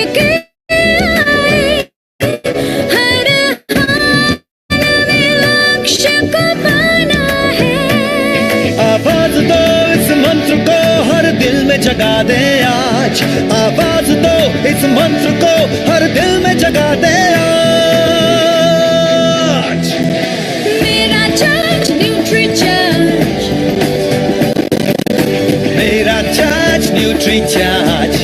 के आए, हर हाल में लक्ष्य को पाना है। आवाज दो इस मंत्र को हर दिल में जगा दे आज, आवाज दो इस मंत्र को हर दिल में जगा दे आज। मेरा चार्ज न्यूट्री चार्ज, मेरा चार्ज न्यूट्री चार्ज,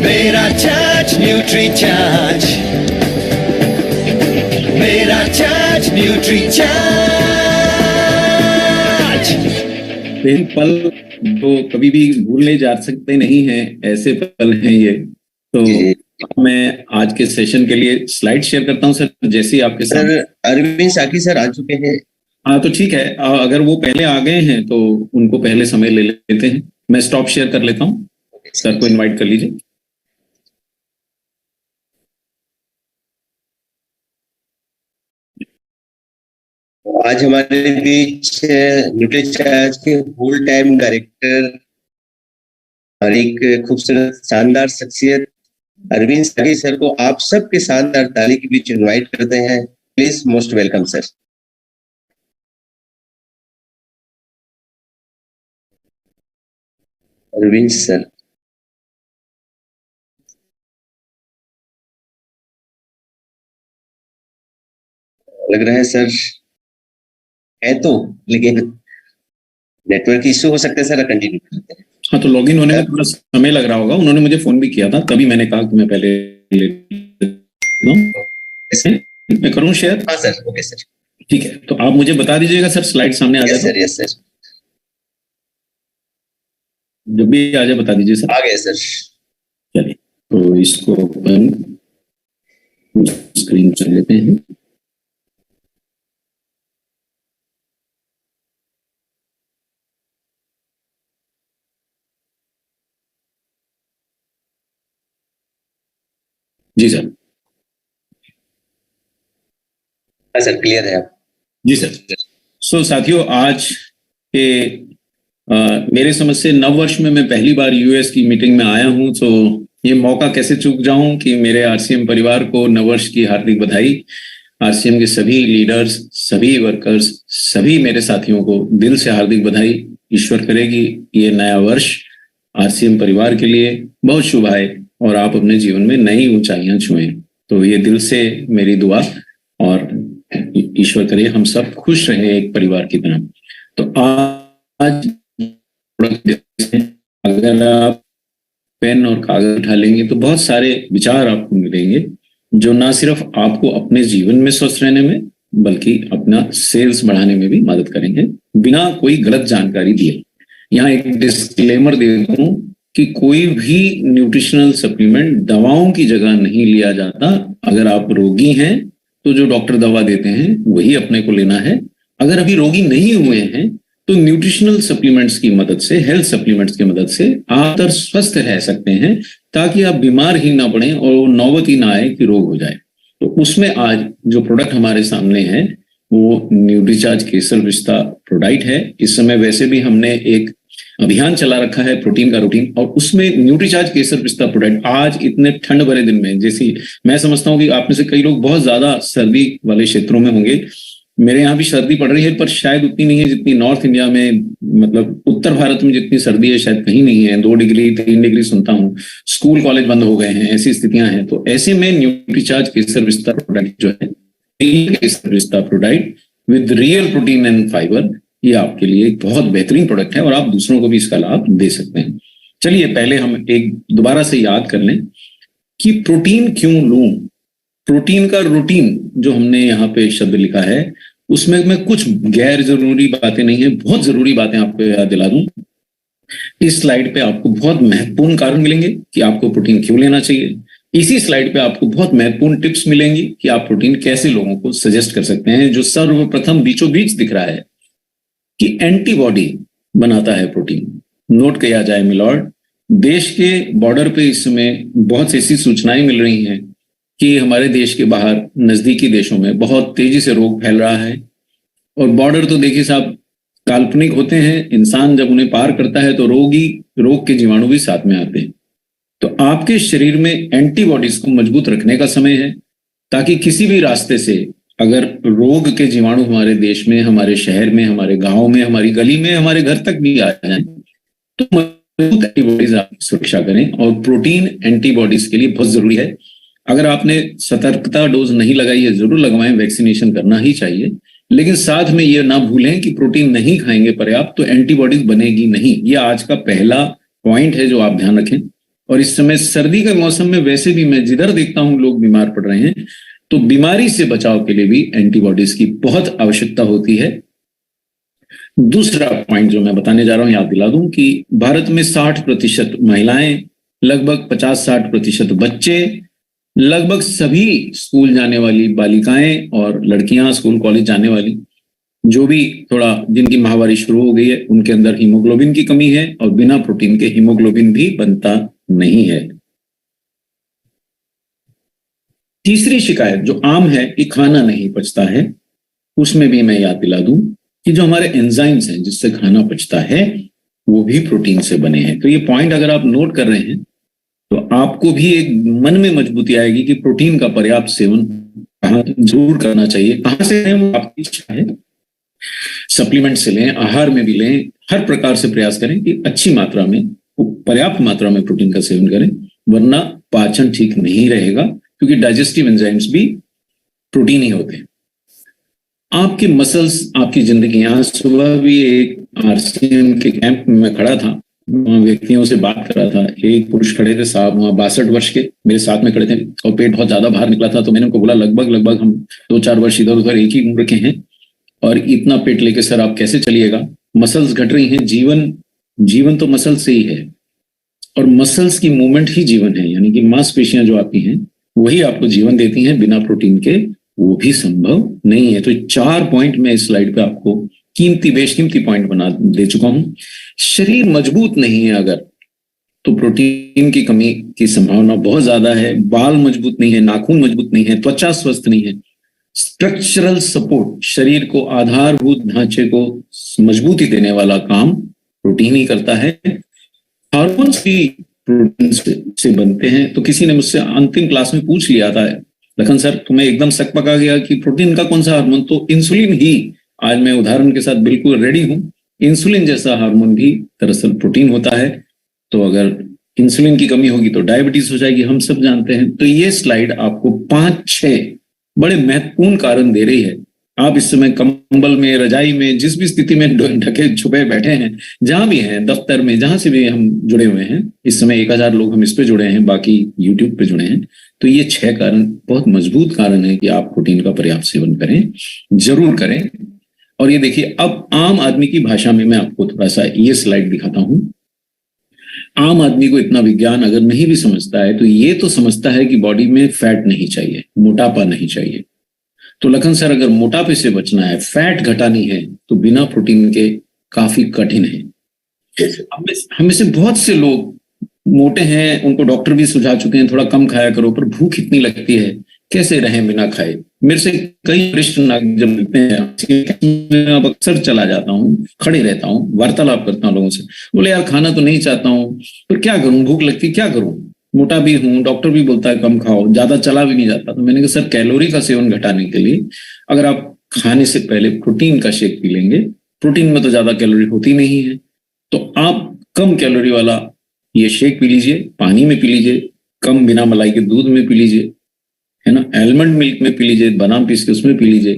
मेरा चार्ज न्यूट्री चार्ज, मेरा चार्ज न्यूट्री चार्ज। इन पल जो कभी भी भूलने जा सकते नहीं हैं, ऐसे पल हैं ये। तो मैं आज के सेशन के लिए स्लाइड शेयर करता हूं सर, जैसे ही आपके साथ। सर अरविंद साकी सर आ चुके हैं। हाँ तो ठीक है, अगर वो पहले आ गए हैं तो उनको पहले समय ले लेते हैं। मैं स्टॉप शेयर कर लेता हूँ, सर को इनवाइट कर लीजिए। आज हमारे बीच न्यूट्रीचार्ज के फुल टाइम डायरेक्टर और एक खूबसूरत शानदार शख्सियत अरविंद साकी सर को आप सबके शानदार ताली के बीच इनवाइट करते हैं। Please most welcome sir. Arvind sir लग रहा है सर है तो, लेकिन नेटवर्क इश्यू हो सकता है सर। कंटिन्यू करते हैं। हाँ तो लॉगिन होने में थोड़ा समय लग रहा होगा, उन्होंने मुझे फोन भी किया था, तभी मैंने कहा कि मैं पहले मैं करूँ शेयर। हाँ सर, ओके सर। ठीक है, तो आप मुझे बता दीजिएगा सर, स्लाइड सामने आ जाए। सर यस सर, जब भी आ जाए बता दीजिए सर। आ गए सर। चलिए तो इसको ओपन स्क्रीन कर लेते हैं। जी सर। सर क्लियर है। जी सर। सो साथियों, आज के मेरे समझ से नव वर्ष में मैं पहली बार यूएस की मीटिंग में आया हूं, तो ये मौका कैसे चूक जाऊं कि मेरे आरसीएम परिवार को नव वर्ष की हार्दिक बधाई। आरसीएम के सभी लीडर्स, सभी वर्कर्स, सभी मेरे साथियों को दिल से हार्दिक बधाई। ईश्वर करेगी ये नया वर्ष आरसीएम परिवार के लिए बहुत शुभ आए और आप अपने जीवन में नई ऊंचाइयां छुएं। तो ये दिल से मेरी दुआ, और ईश्वर करे हम सब खुश रहें एक परिवार की तरह। तो आज अगर आप पेन और कागज उठा लेंगे तो बहुत सारे विचार आपको मिलेंगे जो ना सिर्फ आपको अपने जीवन में स्वस्थ रहने में बल्कि अपना सेल्स बढ़ाने में भी मदद करेंगे, बिना कोई गलत जानकारी दिए। यहाँ एक डिस्क्लेमर दे दूं कि कोई भी न्यूट्रिशनल सप्लीमेंट दवाओं की जगह नहीं लिया जाता। अगर आप रोगी हैं तो जो डॉक्टर दवा देते हैं वही अपने को लेना है। अगर अभी रोगी नहीं हुए हैं तो न्यूट्रिशनल सप्लीमेंट्स की मदद से, हेल्थ सप्लीमेंट्स की मदद से आप स्वस्थ रह सकते हैं, ताकि आप बीमार ही ना पड़े और नौबत ही ना आए कि रोग हो जाए। तो उसमें आज जो प्रोडक्ट हमारे सामने है वो न्यूट्रीचार्ज केसर पिस्ता प्रोडाइट है। इस समय वैसे भी हमने एक अभियान चला रखा है प्रोटीन का रूटीन, और उसमें न्यूट्रीचार्ज केसर पिस्ता प्रोडक्ट आज इतने ठंड भरे दिन में, जैसी मैं समझता हूँ कि आप में से कई लोग बहुत ज्यादा सर्दी वाले क्षेत्रों में होंगे। मेरे यहाँ भी सर्दी पड़ रही है, पर शायद उतनी नहीं है जितनी नॉर्थ इंडिया में, मतलब उत्तर भारत में जितनी सर्दी है शायद कहीं नहीं है। 2 डिग्री 3 डिग्री सुनता हूँ। स्कूल कॉलेज बंद हो गए हैं, ऐसी स्थितियां हैं। तो ऐसे में न्यूट्रीचार्ज केसर पिस्ता प्रोडक्ट जो है, केसर पिस्ता product with real protein and fibre, ये आपके लिए एक बहुत बेहतरीन प्रोडक्ट है और आप दूसरों को भी इसका लाभ दे सकते हैं। चलिए पहले हम एक दोबारा से याद कर लें कि प्रोटीन क्यों लूं। प्रोटीन का रूटीन जो हमने यहाँ पे शब्द लिखा है, उसमें मैं कुछ गैर जरूरी बातें नहीं है, बहुत जरूरी बातें आपको याद दिला दूं। इस स्लाइड पे आपको बहुत महत्वपूर्ण कारण मिलेंगे कि आपको प्रोटीन क्यों लेना चाहिए। इसी स्लाइड पे आपको बहुत महत्वपूर्ण टिप्स मिलेंगी कि आप प्रोटीन कैसे लोगों को सजेस्ट कर सकते हैं। जो सर्वप्रथम बीचों बीच दिख रहा है कि एंटीबॉडी बनाता है प्रोटीन। नोट किया जाए मिलॉर्ड, देश के बॉर्डर पे इस समय बहुत सी ऐसी सूचनाएं मिल रही हैं कि हमारे देश के बाहर नजदीकी देशों में बहुत तेजी से रोग फैल रहा है। और बॉर्डर तो देखिए साहब काल्पनिक होते हैं, इंसान जब उन्हें पार करता है तो रोग के जीवाणु भी साथ में आते हैं। तो आपके शरीर में एंटीबॉडीज को मजबूत रखने का समय है, ताकि किसी भी रास्ते से अगर रोग के जीवाणु हमारे देश में, हमारे शहर में, हमारे गांव में, हमारी गली में, हमारे घर तक भी आ जाए तो मजबूत एंटीबॉडीज आप सुरक्षा करें। और प्रोटीन एंटीबॉडीज के लिए बहुत जरूरी है। अगर आपने सतर्कता डोज नहीं लगाई है, जरूर लगवाएं, वैक्सीनेशन करना ही चाहिए। लेकिन साथ में ये ना भूलें कि प्रोटीन नहीं खाएंगे पर्याप्त तो एंटीबॉडीज बनेगी नहीं। ये आज का पहला पॉइंट है जो आप ध्यान रखें। और इस समय सर्दी के मौसम में वैसे भी मैं जिधर देखता हूं लोग बीमार पड़ रहे हैं, तो बीमारी से बचाव के लिए भी एंटीबॉडीज की बहुत आवश्यकता होती है। दूसरा पॉइंट जो मैं बताने जा रहा हूं, याद दिला दूं कि भारत में 60% महिलाएं, लगभग 50-60% बच्चे, लगभग सभी स्कूल जाने वाली बालिकाएं और लड़कियां, स्कूल कॉलेज जाने वाली, जो भी थोड़ा जिनकी माहवारी शुरू हो गई है, उनके अंदर हीमोग्लोबिन की कमी है और बिना प्रोटीन के हीमोग्लोबिन भी बनता नहीं है। तीसरी शिकायत जो आम है कि खाना नहीं पचता है, उसमें भी मैं याद दिला दूं कि जो हमारे एंजाइम्स हैं जिससे खाना पचता है वो भी प्रोटीन से बने हैं। तो ये पॉइंट अगर आप नोट कर रहे हैं तो आपको भी एक मन में मजबूती आएगी कि प्रोटीन का पर्याप्त सेवन कहाँ जरूर करना चाहिए। कहाँ से लें वो आपकी इच्छा है, सप्लीमेंट से लें, आहार में भी लें, हर प्रकार से प्रयास करें कि अच्छी मात्रा में, पर्याप्त मात्रा में प्रोटीन का सेवन करें, वरना पाचन ठीक नहीं रहेगा, क्योंकि डाइजेस्टिव एंजाइम्स भी प्रोटीन ही होते हैं। आपके मसल्स, आपकी जिंदगी। यहाँ सुबह भी एक आरसीएम के कैंप में मैं खड़ा था, व्यक्तियों से बात कर रहा था। एक पुरुष खड़े थे साहब, वहाँ 62 वर्ष के, मेरे साथ में खड़े थे और पेट बहुत ज्यादा बाहर निकला था। तो मैंने उनको बोला लगभग हम 2-4 वर्ष इधर उधर एक ही उम्र के हैं और इतना पेट लेके सर आप कैसे चलिएगा, मसल्स घट रही हैं। जीवन तो मसल से ही है और मसल्स की मूवमेंट ही जीवन है, यानी कि मांसपेशियां जो आपकी हैं वही आपको जीवन देती हैं। बिना प्रोटीन के वो भी संभव नहीं है। तो 4 पॉइंट मैं इस स्लाइड पे आपको बेशकीमती पॉइंट बना दे चुका हूं। शरीर मजबूत नहीं है अगर, तो प्रोटीन की कमी की संभावना बहुत ज्यादा है। बाल मजबूत नहीं है, नाखून मजबूत नहीं है, त्वचा स्वस्थ नहीं है। स्ट्रक्चरल सपोर्ट, शरीर को आधारभूत ढांचे को मजबूती देने वाला काम प्रोटीन ही करता है। हार्मोन्स भी प्रोटीन से बनते हैं। तो किसी ने मुझसे अंतिम क्लास में पूछ लिया था, लखन सर तुम्हें एकदम सक पका गया कि प्रोटीन का कौन सा हार्मोन, तो इंसुलिन ही। आज मैं उदाहरण के साथ बिल्कुल रेडी हूं। इंसुलिन जैसा हार्मोन भी दरअसल प्रोटीन होता है। तो अगर इंसुलिन की कमी होगी तो डायबिटीज हो जाएगी, हम सब जानते हैं। तो ये स्लाइड आपको 5-6 बड़े महत्वपूर्ण कारण दे रही है। आप इस समय कंबल में, रजाई में, जिस भी स्थिति में ढके छुपे बैठे हैं, जहां भी हैं, दफ्तर में, जहां से भी हम जुड़े हुए हैं, इस समय 1000 लोग हम इस पे जुड़े हैं, बाकी यूट्यूब पे जुड़े हैं। तो ये 6 कारण बहुत मजबूत कारण है कि आप प्रोटीन का पर्याप्त सेवन करें, जरूर करें। और ये देखिए, अब आम आदमी की भाषा में मैं आपको थोड़ा सा ये स्लाइड दिखाता हूं। आम आदमी को इतना विज्ञान अगर नहीं भी समझता है तो ये तो समझता है कि बॉडी में फैट नहीं चाहिए, मोटापा नहीं चाहिए। तो लखन सर अगर मोटापे से बचना है, फैट घटानी है, तो बिना प्रोटीन के काफी कठिन है। हमें से बहुत से लोग मोटे हैं, उनको डॉक्टर भी सुझा चुके हैं थोड़ा कम खाया करो, पर भूख इतनी लगती है, कैसे रहें बिना खाए। मेरे से कई वरिष्ठ नागरिक जब मिलते हैं, अब अक्सर चला जाता हूँ, खड़े रहता हूँ, वार्तालाप करता हूँ लोगों से, बोले यार खाना तो नहीं चाहता हूँ, पर क्या करूं, भूख लगती, क्या करूं, मोटा भी हूं, डॉक्टर भी बोलता है कम खाओ, ज्यादा चला भी नहीं जाता। तो मैंने कहा सर कैलोरी का सेवन घटाने के लिए अगर आप खाने से पहले प्रोटीन का शेक पी लेंगे, प्रोटीन में तो ज्यादा कैलोरी होती नहीं है, तो आप कम कैलोरी वाला ये शेक पी लीजिए, पानी में पी लीजिए, कम बिना मलाई के दूध में पी लीजिए, है ना, आलमंड मिल्क में पी लीजिए, बादाम पीस के उसमें पी लीजिए,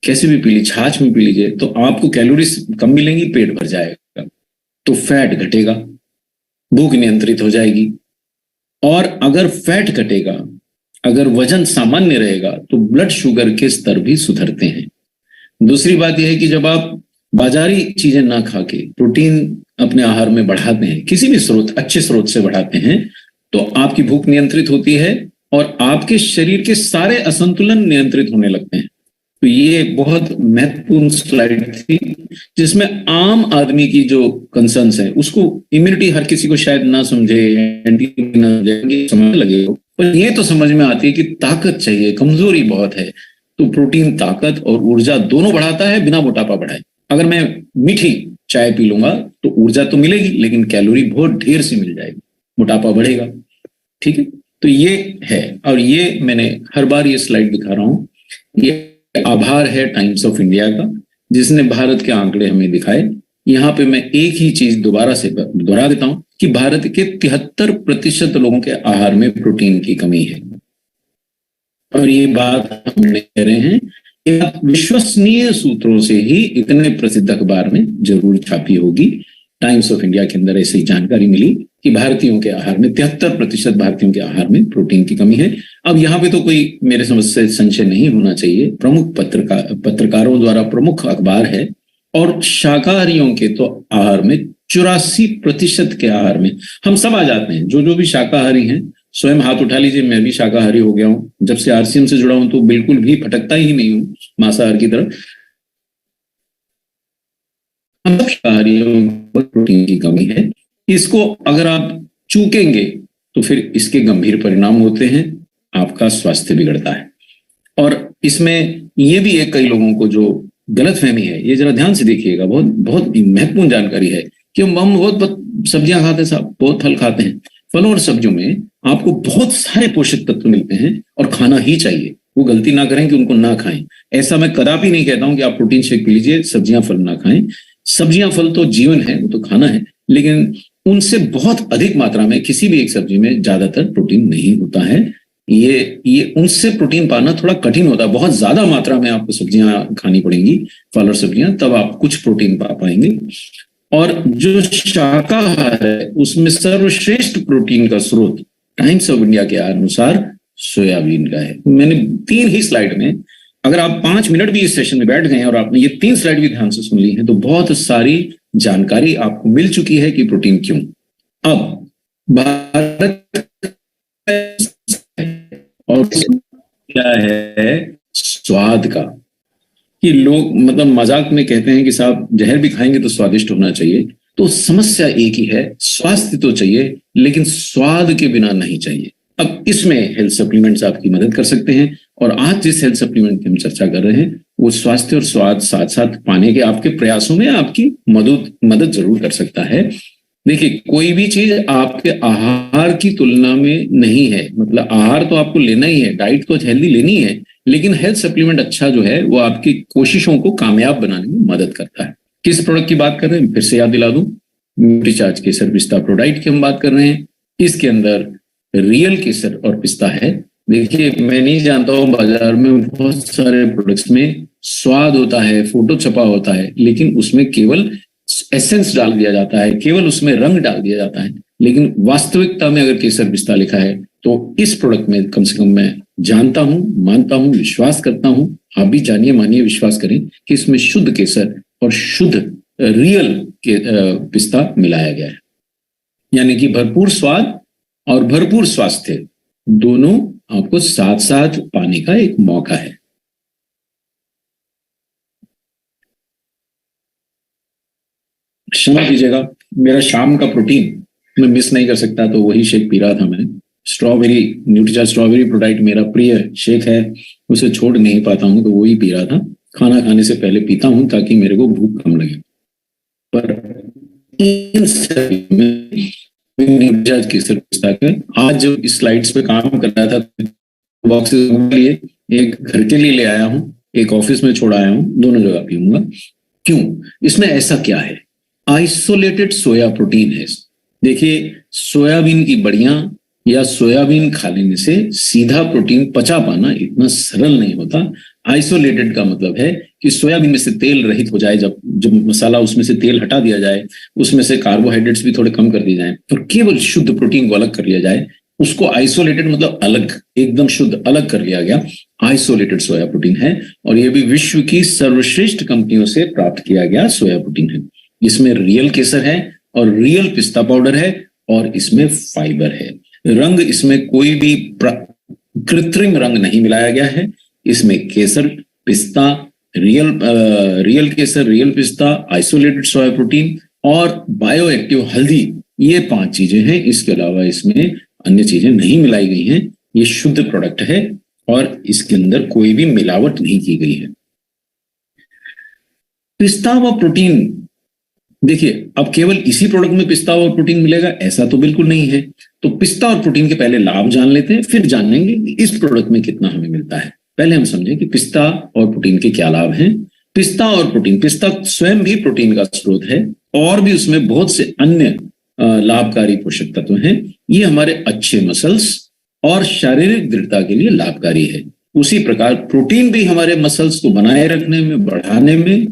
कैसे भी पी लीजिए, छाछ में पी लीजिए, तो आपको कैलोरी कम मिलेंगी, पेट भर जाएगा, तो फैट घटेगा, भूख नियंत्रित हो जाएगी। और अगर फैट घटेगा, अगर वजन सामान्य रहेगा, तो ब्लड शुगर के स्तर भी सुधरते हैं। दूसरी बात यह है कि जब आप बाजारी चीजें ना खा के प्रोटीन अपने आहार में बढ़ाते हैं, किसी भी स्रोत, अच्छे स्रोत से बढ़ाते हैं, तो आपकी भूख नियंत्रित होती है और आपके शरीर के सारे असंतुलन नियंत्रित होने लगते हैं। तो ये बहुत महत्वपूर्ण स्लाइड थी, जिसमें आम आदमी की जो कंसर्न्स है, उसको इम्यूनिटी हर किसी को शायद ना समझे, समझ लगे, पर ये तो समझ में आती है कि ताकत चाहिए, कमजोरी बहुत है, तो प्रोटीन ताकत और ऊर्जा दोनों बढ़ाता है, बिना मोटापा बढ़ाए। अगर मैं मीठी चाय पी लूंगा तो ऊर्जा तो मिलेगी, लेकिन कैलोरी बहुत ढेर सी मिल जाएगी। मोटापा बढ़ेगा। ठीक है, तो ये है, और ये मैंने हर बार ये स्लाइड दिखा रहा हूं, ये आभार है टाइम्स ऑफ इंडिया का जिसने भारत के आंकड़े हमें दिखाए। यहाँ पे मैं एक ही चीज दोबारा से दोहरा देता हूं कि भारत के 73% लोगों के आहार में प्रोटीन की कमी है, और ये बात हम नहीं कह रहे हैं, विश्वसनीय सूत्रों से ही इतने प्रसिद्ध अखबार में जरूर छापी होगी। टाइम्स ऑफ इंडिया के अंदर ऐसी जानकारी मिली कि भारतीयों के आहार में 73% भारतीयों के आहार में प्रोटीन की कमी है। अब यहाँ पे तो कोई मेरे समझ से संशय नहीं होना चाहिए, प्रमुख पत्रकारों द्वारा प्रमुख अखबार है, और शाकाहारियों के तो आहार में 84% के आहार में हम सब आ जाते हैं। जो भी शाकाहारी हैं स्वयं हाथ उठा लीजिए, मैं भी शाकाहारी हो गया हूं, जब से आरसीएम से जुड़ा हूं तो बिल्कुल भी भटकता ही नहीं हूं मांसाहार की तरफ। हम सब शाकाहारियों को प्रोटीन की कमी है, इसको अगर आप चूकेंगे तो फिर इसके गंभीर परिणाम होते हैं, आपका स्वास्थ्य बिगड़ता है। और इसमें ये भी है कई लोगों को जो गलतफहमी है, ये जरा ध्यान से देखिएगा, बहुत बहुत महत्वपूर्ण जानकारी है कि हम बहुत सब्जियां खाते हैं, सब बहुत फल खाते हैं, फलों और सब्जियों में आपको बहुत सारे पोषक तत्व मिलते हैं और खाना ही चाहिए। वो गलती ना करें कि उनको ना खाएं। ऐसा मैं कदापि नहीं कहता हूं कि आप प्रोटीन शेक पी लीजिए, सब्जियां फल ना खाएं। सब्जियां फल तो जीवन है, वो तो खाना है, लेकिन उनसे बहुत अधिक मात्रा में किसी भी एक सब्जी में ज्यादातर प्रोटीन नहीं होता है। ये उनसे प्रोटीन पाना थोड़ा कठिन होता है, बहुत ज्यादा मात्रा में आपको सब्जियां खानी पड़ेंगी, फल और सब्जियां, तब आप कुछ प्रोटीन पा पाएंगे। और जो शाकाहार है उसमें सर्वश्रेष्ठ प्रोटीन का स्रोत टाइम्स ऑफ इंडिया के अनुसार सोयाबीन का है। मैंने 3 ही स्लाइड में, अगर आप 5 मिनट भी इस सेशन में बैठ गए हैं और आपने ये 3 स्लाइड भी ध्यान से सुन ली है तो बहुत सारी जानकारी आपको मिल चुकी है कि प्रोटीन क्यों। अब भारत और क्या है स्वाद का, कि लोग मतलब मजाक में कहते हैं कि साहब जहर भी खाएंगे तो स्वादिष्ट होना चाहिए, तो समस्या एक ही है, स्वास्थ्य तो चाहिए लेकिन स्वाद के बिना नहीं चाहिए। अब इसमें हेल्थ सप्लीमेंट्स आपकी मदद कर सकते हैं, और आज जिस हेल्थ सप्लीमेंट की हम चर्चा कर रहे हैं वो स्वास्थ्य और स्वाद साथ साथ पाने के आपके प्रयासों में आपकी मदद जरूर कर सकता है। देखिए, कोई भी चीज आपके आहार की तुलना में नहीं है, मतलब आहार तो आपको लेना ही है, डाइट तो हेल्दी लेनी है, लेकिन हेल्थ सप्लीमेंट अच्छा जो है वो आपकी कोशिशों को कामयाब बनाने में मदद करता है। किस प्रोडक्ट की बात कर रहे हैं, फिर से याद दिला दूं, न्यूट्रीचार्ज केसर पिस्ता प्रोडाइट की हम बात कर रहे हैं। इसके अंदर रियल केसर और पिस्ता है। देखिए, मैं नहीं जानता हूँ, बाजार में बहुत सारे प्रोडक्ट्स में स्वाद होता है, फोटो छपा होता है, लेकिन उसमें केवल एसेंस डाल दिया जाता है, केवल उसमें रंग डाल दिया जाता है, लेकिन वास्तविकता में अगर केसर पिस्ता लिखा है तो इस प्रोडक्ट में कम से कम मैं जानता हूं, मानता हूं, विश्वास करता हूं, आप भी जानिए, मानिए, विश्वास करें कि इसमें शुद्ध केसर और शुद्ध रियल पिस्ता मिलाया गया है। यानी कि भरपूर स्वाद और भरपूर स्वास्थ्य दोनों आपको साथ साथ पाने का एक मौका है। क्षमा कीजिएगा, मेरा शाम का प्रोटीन मैं मिस नहीं कर सकता, तो वही शेक पी रहा था मैं। स्ट्रॉबेरी, न्यूट्रीचार्ज स्ट्रॉबेरी प्रोडाइट मेरा प्रिय शेक है, उसे छोड़ नहीं पाता हूं, तो वही पी रहा था। खाना खाने से पहले पीता हूं ताकि मेरे को भूख कम लगे। पर इन सभी में न्यूट्रीचार्ज केसर पिस्ता का, आज जो स्लाइड्स पे काम कर रहा था, बॉक्सेस लिए, एक घर के लिए ले आया हूं, एक ऑफिस में छोड़ आया हूं, दोनों जगह पीऊंगा। क्यों? इसमें ऐसा क्या है? आइसोलेटेड सोया प्रोटीन है। देखिए, सोयाबीन की बड़ियां या सोयाबीन खा लेने से सीधा प्रोटीन पचा पाना इतना सरल नहीं होता। आइसोलेटेड का मतलब है कि सोयाबीन में से तेल रहित हो जाए, जब मसाला उसमें से तेल हटा दिया जाए, उसमें से कार्बोहाइड्रेट्स भी थोड़े कम कर दिए जाए और केवल शुद्ध प्रोटीन को अलग कर लिया जाए, उसको आइसोलेटेड मतलब अलग, एकदम शुद्ध अलग कर लिया गया, आइसोलेटेड सोया प्रोटीन है। और यह भी विश्व की सर्वश्रेष्ठ कंपनियों से प्राप्त किया गया सोया प्रोटीन है। इसमें रियल केसर है और रियल पिस्ता पाउडर है और इसमें फाइबर है। रंग, इसमें कोई भी कृत्रिम रंग नहीं मिलाया गया है। इसमें केसर, पिस्ता, रियल केसर, रियल पिस्ता, आइसोलेटेड सोया प्रोटीन और बायो एक्टिव हल्दी, ये 5 चीजें हैं। इसके अलावा इसमें अन्य चीजें नहीं मिलाई गई हैं। ये शुद्ध प्रोडक्ट है और इसके अंदर कोई भी मिलावट नहीं की गई है। पिस्ता व प्रोटीन देखिए, अब केवल इसी प्रोडक्ट में पिस्ता और प्रोटीन मिलेगा ऐसा तो बिल्कुल नहीं है। तो पिस्ता और प्रोटीन के पहले लाभ जान लेते हैं, फिर जानेंगे कि इस प्रोडक्ट में कितना हमें मिलता है। पहले हम समझें कि पिस्ता और प्रोटीन के क्या लाभ हैं। पिस्ता और प्रोटीन, पिस्ता स्वयं भी प्रोटीन का स्रोत है और भी उसमें बहुत से अन्य लाभकारी पोषक तत्व हैं। ये हमारे अच्छे मसल्स और शारीरिक दृढ़ता के लिए लाभकारी है। उसी प्रकार प्रोटीन भी हमारे मसल्स को बनाए रखने में, बढ़ाने में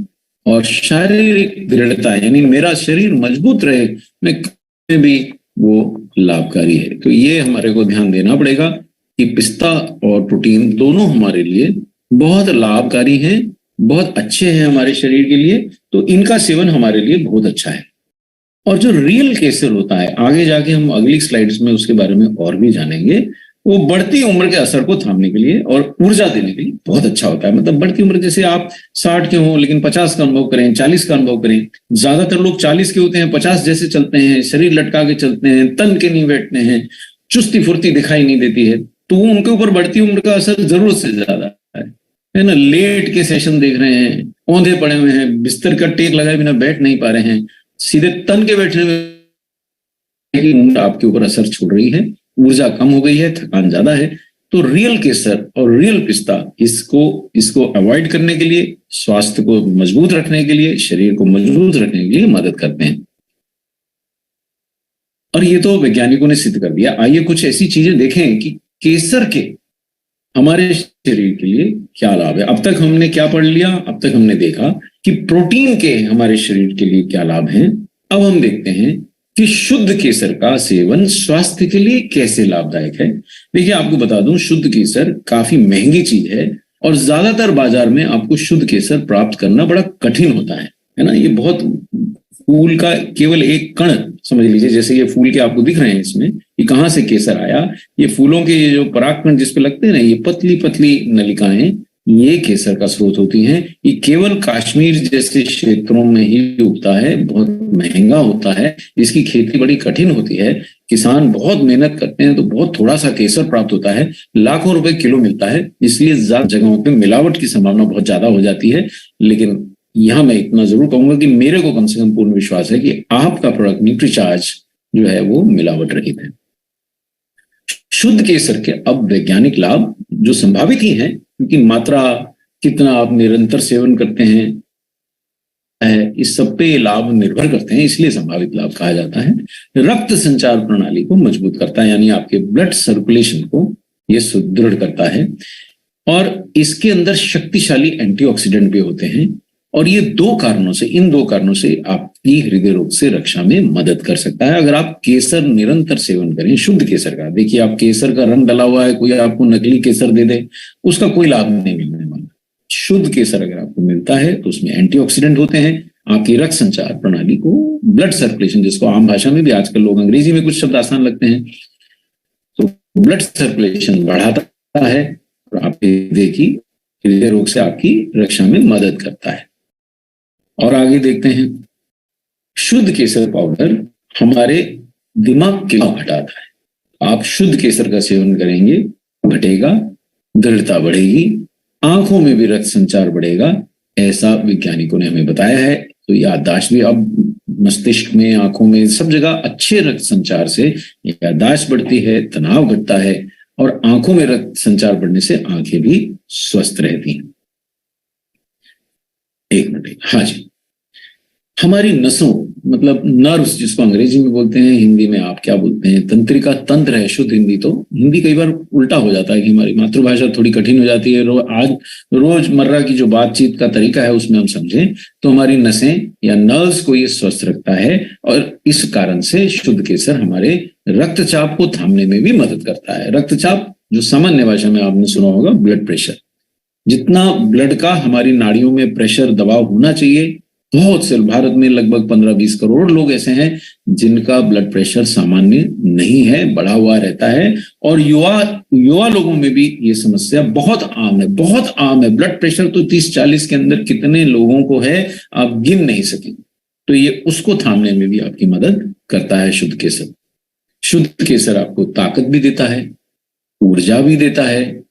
और शारीरिक दृढ़ता यानी मेरा शरीर मजबूत रहे में भी वो लाभकारी है। तो ये हमारे को ध्यान देना पड़ेगा कि पिस्ता और प्रोटीन दोनों हमारे लिए बहुत लाभकारी हैं, बहुत अच्छे हैं हमारे शरीर के लिए। तो इनका सेवन हमारे लिए बहुत अच्छा है। और जो रियल केसर होता है, आगे जाके हम अगली स्लाइड्स में उसके बारे में और भी जानेंगे, वो बढ़ती उम्र के असर को थामने के लिए और ऊर्जा देने के लिए बहुत अच्छा होता है। मतलब बढ़ती उम्र, जैसे आप 60 के हो लेकिन 50 का अनुभव करें, 40 का अनुभव करें। ज्यादातर लोग 40 के होते हैं, 50 जैसे चलते हैं, शरीर लटका के चलते हैं, तन के नहीं बैठते हैं, चुस्ती फुर्ती दिखाई नहीं देती है। तो वो उनके ऊपर बढ़ती उम्र का असर जरूरत से ज्यादा है ना। लेट के सेशन देख रहे हैं, औंधे पड़े हुए हैं, बिस्तर का टेक लगाए बिना बैठ नहीं पा रहे हैं, सीधे तन के बैठने में आपके ऊपर असर छोड़ रही है, ऊर्जा कम हो गई है, थकान ज्यादा है। तो रियल केसर और रियल पिस्ता इसको अवॉइड करने के लिए, स्वास्थ्य को मजबूत रखने के लिए, शरीर को मजबूत रखने के लिए मदद करते हैं। और ये तो वैज्ञानिकों ने सिद्ध कर दिया। आइए कुछ ऐसी चीजें देखें कि केसर के हमारे शरीर के लिए क्या लाभ है। अब तक हमने क्या पढ़ लिया? अब तक हमने देखा कि प्रोटीन के हमारे शरीर के लिए क्या लाभ हैं। अब हम देखते हैं कि शुद्ध केसर का सेवन स्वास्थ्य के लिए कैसे लाभदायक है। देखिए, आपको बता दूं, शुद्ध केसर काफी महंगी चीज है और ज्यादातर बाजार में आपको शुद्ध केसर प्राप्त करना बड़ा कठिन होता है ना। ये बहुत फूल का केवल एक कण समझ लीजिए, जैसे ये फूल के आपको दिख रहे हैं, इसमें ये कहाँ से केसर आया? ये फूलों के ये जो परागकण जिस पे लगते हैं ना, ये पतली पतली नलिकाएं, ये केसर का स्रोत होती हैं। ये केवल कश्मीर जैसे क्षेत्रों में ही उगता है, बहुत महंगा होता है, इसकी खेती बड़ी कठिन होती है, किसान बहुत मेहनत करते हैं, तो बहुत थोड़ा सा केसर प्राप्त होता है, लाखों रुपए किलो मिलता है। इसलिए ज्यादा जगहों पे मिलावट की संभावना बहुत ज्यादा हो जाती है। लेकिन यहां मैं इतना जरूर कहूंगा कि मेरे को कम से कम पूर्ण विश्वास है कि आपका प्रोडक्ट न्यूट्रीचार्ज जो है वो मिलावट रहित है। शुद्ध केसर के अब वैज्ञानिक लाभ जो संभावित ही हैं, क्योंकि मात्रा कितना आप निरंतर सेवन करते हैं, इस सब पे लाभ निर्भर करते हैं, इसलिए संभावित लाभ कहा जाता है। रक्त संचार प्रणाली को मजबूत करता है, यानी आपके ब्लड सर्कुलेशन को ये सुदृढ़ करता है। और इसके अंदर शक्तिशाली एंटीऑक्सीडेंट भी होते हैं और ये इन दो कारणों से आपकी हृदय रोग से रक्षा में मदद कर सकता है। अगर आप केसर निरंतर सेवन करें, शुद्ध केसर का, देखिए आप केसर का रंग डला हुआ है, कोई आपको नकली केसर दे दे, उसका कोई लाभ नहीं मिलने वाला। शुद्ध केसर अगर आपको मिलता है तो उसमें एंटीऑक्सीडेंट होते हैं, आपकी रक्त संचार प्रणाली को, ब्लड सर्कुलेशन, जिसको आम भाषा में भी आजकल लोग अंग्रेजी में कुछ शब्द आसान लगते हैं, तो ब्लड सर्कुलेशन बढ़ाता है और आपके हृदय की हृदय रोग से आपकी रक्षा में मदद करता है। और आगे देखते हैं, शुद्ध केसर पाउडर हमारे दिमाग के तनाव घटाता है। आप शुद्ध केसर का सेवन करेंगे, घटेगा, दृढ़ता बढ़ेगी, आंखों में भी रक्त संचार बढ़ेगा, ऐसा वैज्ञानिकों ने हमें बताया है। तो याददाश्त भी अब मस्तिष्क में, आंखों में, सब जगह अच्छे रक्त संचार से याददाश्त बढ़ती है, तनाव घटता है और आंखों में रक्त संचार बढ़ने से आंखें भी स्वस्थ रहती हैं। एक मिनट, हाँ जी, हमारी नसों, मतलब नर्व्स जिसको अंग्रेजी में बोलते हैं, हिंदी में आप क्या बोलते हैं, तंत्रिका, तंत्र है शुद्ध हिंदी। तो हिंदी कई बार उल्टा हो जाता है कि हमारी मातृभाषा थोड़ी कठिन हो जाती है। आज रोजमर्रा की जो बातचीत का तरीका है उसमें हम समझें तो हमारी नसें या नर्व्स को ये स्वस्थ रखता है और इस कारण से शुद्ध केसर हमारे रक्तचाप को थामने में भी मदद करता है। रक्तचाप जो सामान्य भाषा में आपने सुना होगा, ब्लड प्रेशर, जितना ब्लड का हमारी नाड़ियों में प्रेशर, दबाव होना चाहिए, बहुत से भारत में लगभग 15-20 करोड़ लोग ऐसे हैं जिनका ब्लड प्रेशर सामान्य नहीं है, बढ़ा हुआ रहता है। और युवा लोगों में भी ये समस्या बहुत आम है, बहुत आम है। ब्लड प्रेशर तो 30-40 के अंदर कितने लोगों को है आप गिन नहीं सकेंगे। तो ये उसको थामने में भी आपकी मदद करता है शुद्ध केसर। शुद्ध केसर आपको ताकत भी देता है, ऊर्जा भी देता है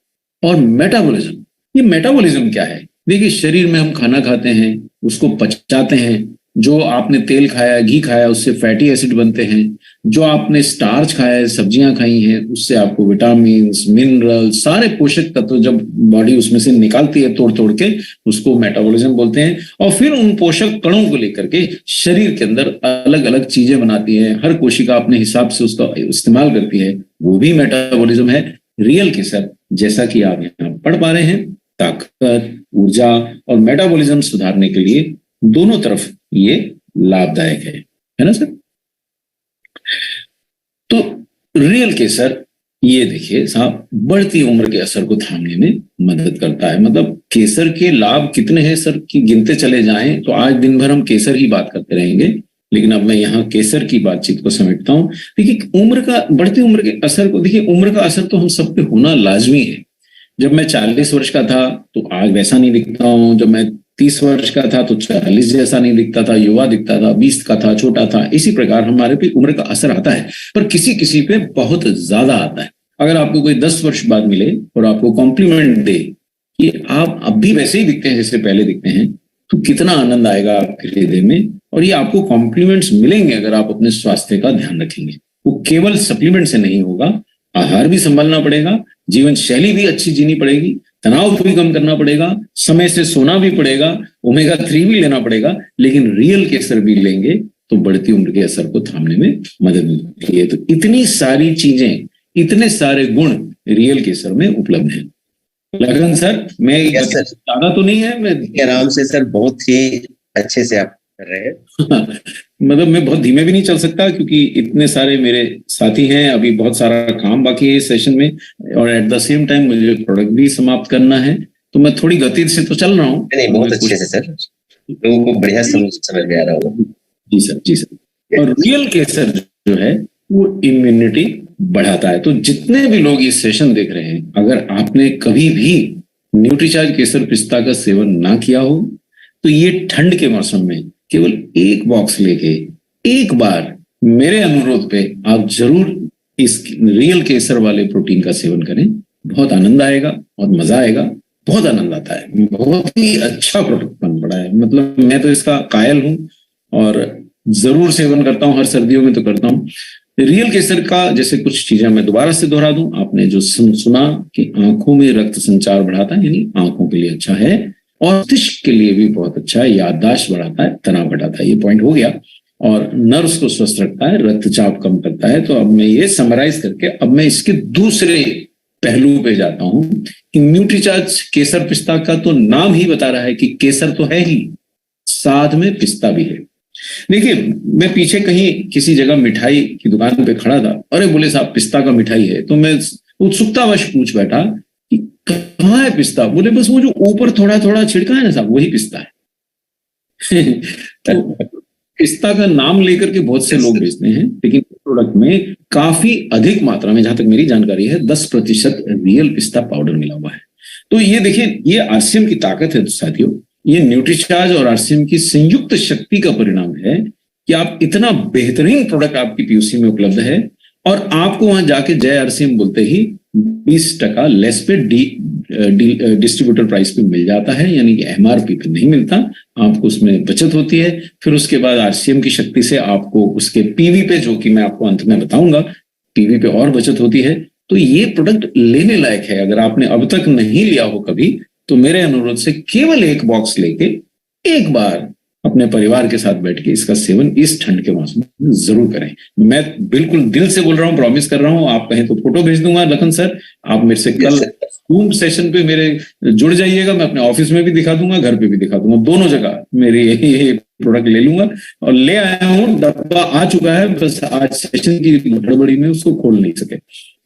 और मेटाबॉलिज्म। ये मेटाबॉलिज्म क्या है? देखिए, शरीर में हम खाना खाते हैं, उसको पचाते हैं, जो आपने तेल खाया, घी खाया, उससे फैटी एसिड बनते हैं। जो आपने स्टार्च खाया है, सब्जियां खाई हैं, उससे आपको विटामिन, मिनरल, सारे पोषक तत्व जब बॉडी उसमें से निकालती है तोड़ तोड़ के, उसको मेटाबॉलिज्म बोलते हैं। और फिर उन पोषक कणों को लेकर के शरीर के अंदर अलग अलग चीजें बनाती है। हर कोशिका अपने हिसाब से उसका इस्तेमाल करती है, वो भी मेटाबॉलिज्म है। रियल केसर, जैसा कि आप यहाँ पढ़ पा रहे हैं, ताकत, ऊर्जा और मेटाबॉलिज्म सुधारने के लिए दोनों तरफ ये लाभदायक है ना सर? तो रियल केसर, ये देखिए साहब, बढ़ती उम्र के असर को थामने में मदद करता है। मतलब केसर के लाभ कितने हैं सर कि गिनते चले जाएं तो आज दिन भर हम केसर ही बात करते रहेंगे, लेकिन अब मैं यहाँ केसर की बातचीत को समेटता हूँ। देखिए उम्र का, बढ़ती उम्र के असर को देखिए, उम्र का असर तो हम सब पे होना लाजमी है। जब मैं 40 वर्ष का था तो आज वैसा नहीं दिखता हूँ, जब मैं 30 वर्ष का था तो 40 जैसा नहीं दिखता था, युवा दिखता था, 20 का था, छोटा था। इसी प्रकार हमारे पे उम्र का असर आता है, पर किसी किसी पे बहुत ज्यादा आता है। अगर आपको कोई 10 वर्ष बाद मिले और आपको कॉम्प्लीमेंट दे कि आप अब भी वैसे ही दिखते हैं जैसे पहले दिखते हैं, तो कितना आनंद आएगा आपके हृदय में। और ये आपको कॉम्प्लीमेंट्स मिलेंगे अगर आप अपने स्वास्थ्य का ध्यान रखेंगे। वो केवल सप्लीमेंट से नहीं होगा, आहार भी संभालना पड़ेगा, जीवन शैली भी अच्छी जीनी पड़ेगी, तनाव भी कम करना पड़ेगा, समय से सोना भी पड़ेगा, ओमेगा 3 भी लेना पड़ेगा, लेकिन रियल केसर भी लेंगे तो बढ़ती उम्र के असर को थामने में मदद मिलती है। तो इतनी सारी चीजें, इतने सारे गुण रियल केसर में उपलब्ध हैं। लगन सर, मैं ज्यादा तो नहीं है, मैं आराम से सर, बहुत ही अच्छे से आप कर रहे हैं। मतलब मैं बहुत धीमे भी नहीं चल सकता क्योंकि इतने सारे मेरे साथी हैं, अभी बहुत सारा काम बाकी है इस सेशन में, और एट द सेम टाइम मुझे प्रोडक्ट भी समाप्त करना है, तो मैं थोड़ी गति से तो चल रहा हूँ। नहीं, बहुत अच्छे से सर, लोगों को बढ़िया समझ में आ रहा होगा। जी सर, जी सर। और रियल केसर जो है वो इम्यूनिटी बढ़ाता है। तो जितने भी लोग ये सेशन देख रहे हैं, अगर आपने कभी भी न्यूट्रीचार्ज केसर पिस्ता का सेवन ना किया हो तो ये ठंड के मौसम में केवल एक बॉक्स लेके एक बार मेरे अनुरोध पे आप जरूर इस रियल केसर वाले प्रोटीन का सेवन करें। बहुत आनंद आएगा, बहुत मजा आएगा, बहुत आनंद आता है। बहुत ही अच्छा प्रोडक्ट बन पड़ा है, मतलब मैं तो इसका कायल हूं और जरूर सेवन करता हूं, हर सर्दियों में तो करता हूं। रियल केसर का जैसे कुछ चीजें मैं दोबारा से दोहरा दूं, आपने जो सुना कि आंखों में रक्त संचार बढ़ाता है, यानी आंखों के लिए अच्छा है, और मस्तिष्क के लिए भी बहुत अच्छा है, याददाश्त बढ़ाता है, तनाव घटाता है, ये पॉइंट हो गया। और नर्व्स को स्वस्थ रखता है, रक्तचाप कम करता है। तो अब मैं ये समराइज करके अब मैं इसके दूसरे पहलू पे जाता हूं। न्यूट्रीचार्ज केसर पिस्ता का तो नाम ही बता रहा है कि केसर तो है ही, साथ में पिस्ता भी है। देखिए, मैं पीछे कहीं किसी जगह मिठाई की दुकान पे खड़ा था, अरे बोले साहब पिस्ता का मिठाई है, तो मैं उत्सुकतावश पूछ बैठा कि कहाँ है पिस्ता? बोले बस वो जो ऊपर थोड़ा थोड़ा छिड़का है ना साहब, वही पिस्ता है। तो पिस्ता का नाम लेकर के बहुत से लोग बेचते हैं, लेकिन प्रोडक्ट में काफी अधिक मात्रा में, जहां तक मेरी जानकारी है, 10% रियल पिस्ता पाउडर मिला हुआ है। तो ये देखिए, ये आरसीएम की ताकत है साथियों। ये न्यूट्रीचार्ज और आरसीएम की संयुक्त शक्ति का परिणाम है कि आप इतना बेहतरीन प्रोडक्ट आपकी पीयूसी में उपलब्ध है, और आपको वहां जाके जय आरसीएम बोलते ही 20% लेस पे डिस्ट्रीब्यूटर प्राइस पे मिल जाता है, यानी कि एमआरपी पे नहीं मिलता, आपको उसमें बचत होती है। फिर उसके बाद आरसीएम की शक्ति से आपको उसके पीवी पे, जो कि मैं आपको अंत में बताऊंगा, पीवी पे और बचत होती है। तो ये प्रोडक्ट लेने लायक है। अगर आपने अब तक नहीं लिया हो कभी, तो मेरे अनुरोध से केवल एक बॉक्स लेके एक बार अपने परिवार के साथ बैठ के इसका सेवन इस ठंड के मौसम में जरूर करें। मैं बिल्कुल दिल से बोल रहा हूँ, प्रॉमिस कर रहा हूँ। आप कहें तो फोटो भेज दूंगा लखन सर, आप मेरे से कल जूम सेशन पे मेरे जुड़ जाइएगा, मैं अपने ऑफिस में भी दिखा दूंगा, घर पे भी दिखा दूंगा, दोनों जगह मेरे ये प्रोडक्ट ले लूंगा। और ले आया हूँ, डब्बा आ चुका है, बस आज सेशन की गड़बड़ी में उसको खोल नहीं सके।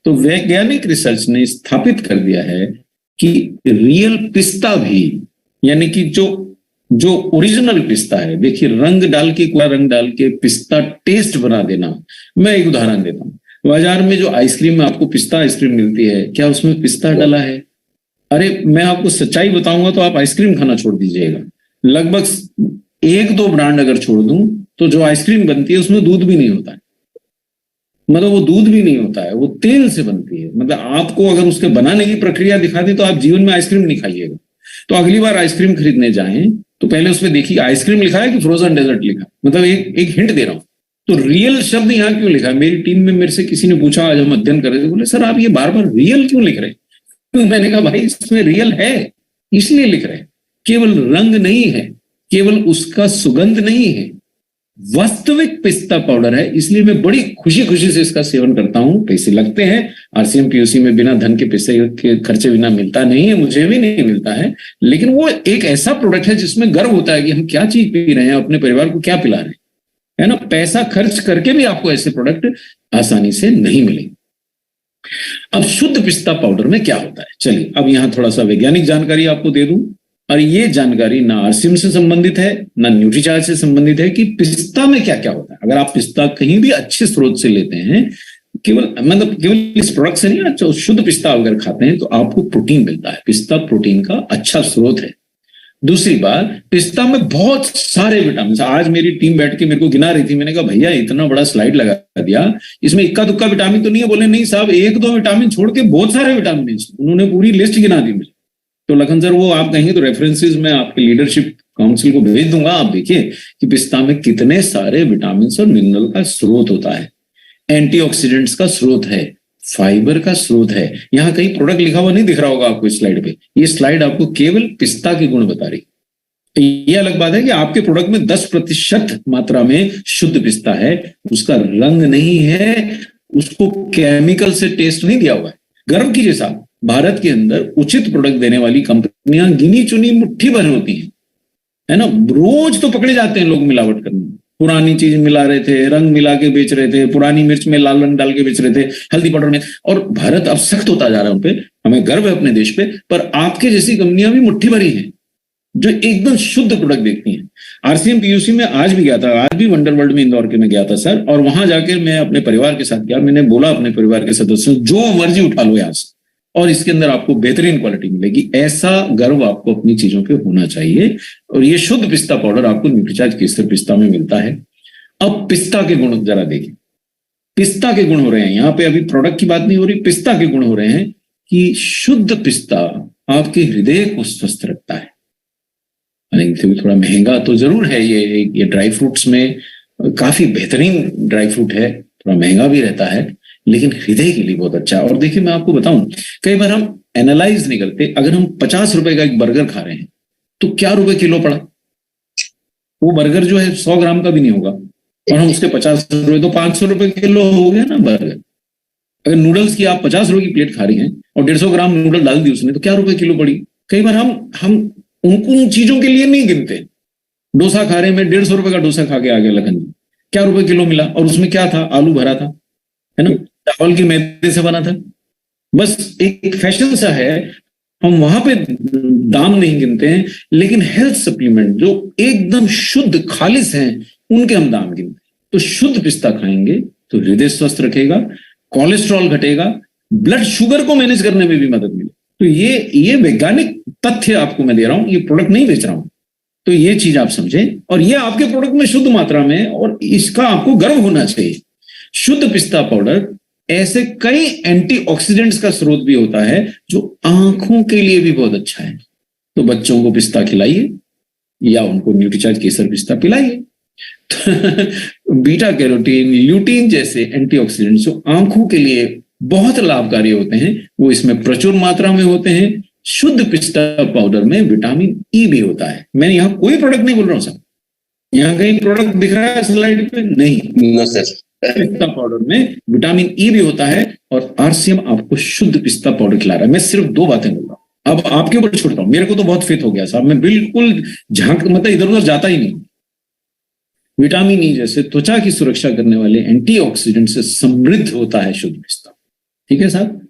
तो वैज्ञानिक रिसर्च ने स्थापित कर दिया है कि रियल पिस्ता भी, यानी कि जो ओरिजिनल पिस्ता है, देखिए रंग डाल के, कोई रंग डाल के पिस्ता टेस्ट बना देना। मैं एक उदाहरण देता हूँ, बाजार में जो आइसक्रीम में आपको पिस्ता आइसक्रीम मिलती है, क्या उसमें पिस्ता डाला है? अरे मैं आपको सच्चाई बताऊंगा तो आप आइसक्रीम खाना छोड़ दीजिएगा। लगभग 1-2 ब्रांड अगर छोड़ दूं तो जो आइसक्रीम बनती है उसमें दूध भी नहीं होता है, मतलब वो दूध भी नहीं होता है, वो तेल से बनती है। मतलब आपको अगर उसके बनाने की प्रक्रिया दिखा दी तो आप जीवन में आइसक्रीम नहीं खाइएगा। तो अगली बार आइसक्रीम खरीदने जाएं तो पहले उसमें देखिए आइसक्रीम लिखा है कि फ्रोजन डेजर्ट लिखा है, मतलब एक हिंट दे रहा हूं। तो रियल शब्द यहाँ क्यों लिखा है? मेरी टीम में मेरे से किसी ने पूछा, आज हम अध्ययन कर रहे थे, बोले सर आप ये बार बार रियल क्यों लिख रहे हैं? तो मैंने कहा भाई इसमें रियल है इसलिए लिख रहे हैं, केवल रंग नहीं है, केवल उसका सुगंध नहीं है, वास्तविक पिस्ता पाउडर है। इसलिए मैं बड़ी खुशी खुशी से इसका सेवन करता हूं। पैसे लगते हैं, आरसीएम पीयूसी में बिना धन के पैसे के खर्चे बिना मिलता नहीं है, मुझे भी नहीं मिलता है, लेकिन वो एक ऐसा प्रोडक्ट है जिसमें गर्व होता है कि हम क्या चीज पी रहे हैं, अपने परिवार को क्या पिला रहे हैं, है ना। पैसा खर्च करके भी आपको ऐसे प्रोडक्ट आसानी से नहीं मिलेंगे। अब शुद्ध पिस्ता पाउडर में क्या होता है, चलिए अब यहां थोड़ा सा वैज्ञानिक जानकारी आपको दे दूं। और ये जानकारी ना आरसीएम से संबंधित है ना न्यूट्रीचार्ज से संबंधित है कि पिस्ता में क्या क्या होता है। अगर आप पिस्ता कहीं भी अच्छे स्रोत से लेते हैं, केवल इस प्रोडक्ट से नहीं, अच्छा शुद्ध पिस्ता अगर खाते हैं तो आपको प्रोटीन मिलता है। पिस्ता प्रोटीन का अच्छा स्रोत है। दूसरी बात, पिस्ता में बहुत सारे विटामिन। आज मेरी टीम बैठ के मेरे को गिना रही थी, मैंने कहा भैया इतना बड़ा स्लाइड लगा दिया, इसमें इक्का दुक्का विटामिन तो नहीं है? बोले नहीं साहब, एक दो विटामिन छोड़ के बहुत सारे विटामिन है। उन्होंने पूरी लिस्ट गिना दी मुझे। तो लखन सर वो आप कहेंगे तो रेफरेंसेस में आपके लीडरशिप काउंसिल को भेज दूंगा, आप देखिए कि पिस्ता में कितने सारे विटामिन और मिनरल का स्रोत होता है, एंटीऑक्सीडेंट्स का स्रोत है, फाइबर का स्रोत है। यहाँ कहीं प्रोडक्ट लिखा हुआ नहीं दिख रहा होगा आपको इस स्लाइड पे। ये स्लाइड आपको केवल पिस्ता के गुण बता रही। ये अलग बात है कि आपके प्रोडक्ट में 10% मात्रा में शुद्ध पिस्ता है, उसका रंग नहीं है, उसको केमिकल से टेस्ट नहीं दिया हुआ है। गर्व कीजिए साहब, भारत के अंदर उचित प्रोडक्ट देने वाली कंपनियां गिनी चुनी मुट्ठी भर होती हैं, है ना। रोज तो पकड़े जाते हैं लोग मिलावट करने में। पुरानी चीज मिला रहे थे, रंग मिला के बेच रहे थे, पुरानी मिर्च में लाल रंग डाल के बेच रहे थे, हल्दी पाउडर में। और भारत अब सख्त होता जा रहा है उन पे, हमें गर्व है अपने देश पे। पर आपके जैसी कंपनियां भी मुट्ठी भरी हैं जो एकदम शुद्ध प्रोडक्ट देखती हैं। आरसीएम पीयूसी में आज भी गया था, आज भी वंडर वर्ल्ड में इंदौर के में गया था सर, और वहां जाके मैं अपने परिवार के साथ गया। मैंने बोला अपने परिवार के सदस्यों, जो मर्जी उठा लो यहाँ से, और इसके अंदर आपको बेहतरीन क्वालिटी मिलेगी। ऐसा गर्व आपको अपनी चीजों पे होना चाहिए। और ये शुद्ध पिस्ता पाउडर आपको न्यूट्रीचार्ज केसर पिस्ता में मिलता है। अब पिस्ता के गुण जरा देखिए, पिस्ता के गुण हो रहे हैं यहाँ पे, अभी प्रोडक्ट की बात नहीं हो रही, पिस्ता के गुण हो रहे हैं कि शुद्ध पिस्ता आपके हृदय को स्वस्थ रखता है। थोड़ा महंगा तो जरूर है ये ड्राई फ्रूट्स में काफी बेहतरीन ड्राई फ्रूट है, थोड़ा महंगा भी रहता है, लेकिन हृदय के लिए बहुत अच्छा है। और देखिए मैं आपको बताऊं, कई बार हम एनालाइज नहीं करते। अगर हम 50 रुपए का एक बर्गर खा रहे हैं तो क्या रुपए किलो पड़ा? वो बर्गर जो है 100 ग्राम का भी नहीं होगा, और हम उसके 50 रुपए, तो 500 रुपए किलो हो गया ना बर्गर। अगर नूडल्स की आप 50 रुपए की प्लेट खा रही हैं और 150 ग्राम नूडल डाल दी उसने, तो क्या रुपए किलो पड़ी? कई बार हम उन चीजों के लिए नहीं गिनते। डोसा खा रहे हैं, मैं 150 रुपए का डोसा खा के आ गया लखन जी, क्या रुपए किलो मिला? और उसमें क्या था? आलू भरा था, है ना, चावल के मैदे से बना था। बस एक फैशन सा है, हम वहां पे दाम नहीं गिनते हैं, लेकिन हेल्थ सप्लीमेंट जो एकदम शुद्ध खालिस हैं उनके हम दाम गिनते हैं। तो शुद्ध पिस्ता खाएंगे तो हृदय स्वस्थ रखेगा, कोलेस्ट्रॉल घटेगा, ब्लड शुगर को मैनेज करने में भी मदद मिले। तो ये वैज्ञानिक तथ्य आपको मैं दे रहा हूं, ये प्रोडक्ट नहीं बेच रहा हूं। तो ये चीज आप समझें, और ये आपके प्रोडक्ट में शुद्ध मात्रा में, और इसका आपको गर्व होना चाहिए। शुद्ध पिस्ता पाउडर ऐसे कई एंटीऑक्सीडेंट्स का स्रोत भी होता है जो आंखों के लिए भी बहुत अच्छा है। तो बच्चों को पिस्ता खिलाइए या उनको न्यूट्रीचार्ज केसर पिस्ता पिलाइए। बीटा कैरोटीन, ल्यूटीन जैसे एंटीऑक्सीडेंट्स जो आंखों के लिए बहुत लाभकारी होते हैं, वो इसमें प्रचुर मात्रा में होते हैं। शुद्ध पिस्ता पाउडर में विटामिन ई भी होता है। मैं यहाँ कोई प्रोडक्ट नहीं बोल रहा हूँ साहब, यहाँ कहीं प्रोडक्ट दिख रहा है स्लाइड पे? नहीं, नो सर। पिस्ता पाउडर में विटामिन ई भी होता है, और आरसीएम आपको शुद्ध पिस्ता पाउडर खिला रहा है। मैं सिर्फ 2 बातें बोल रहा हूं, अब आपके ऊपर छोड़ता हूं। मेरे को तो बहुत फेथ हो गया साहब, मैं बिल्कुल मतलब इधर उधर जाता ही नहीं। विटामिन ई जैसे त्वचा की सुरक्षा करने वाले एंटीऑक्सीडेंट से समृद्ध होता है शुद्ध पिस्ता, ठीक है साहब।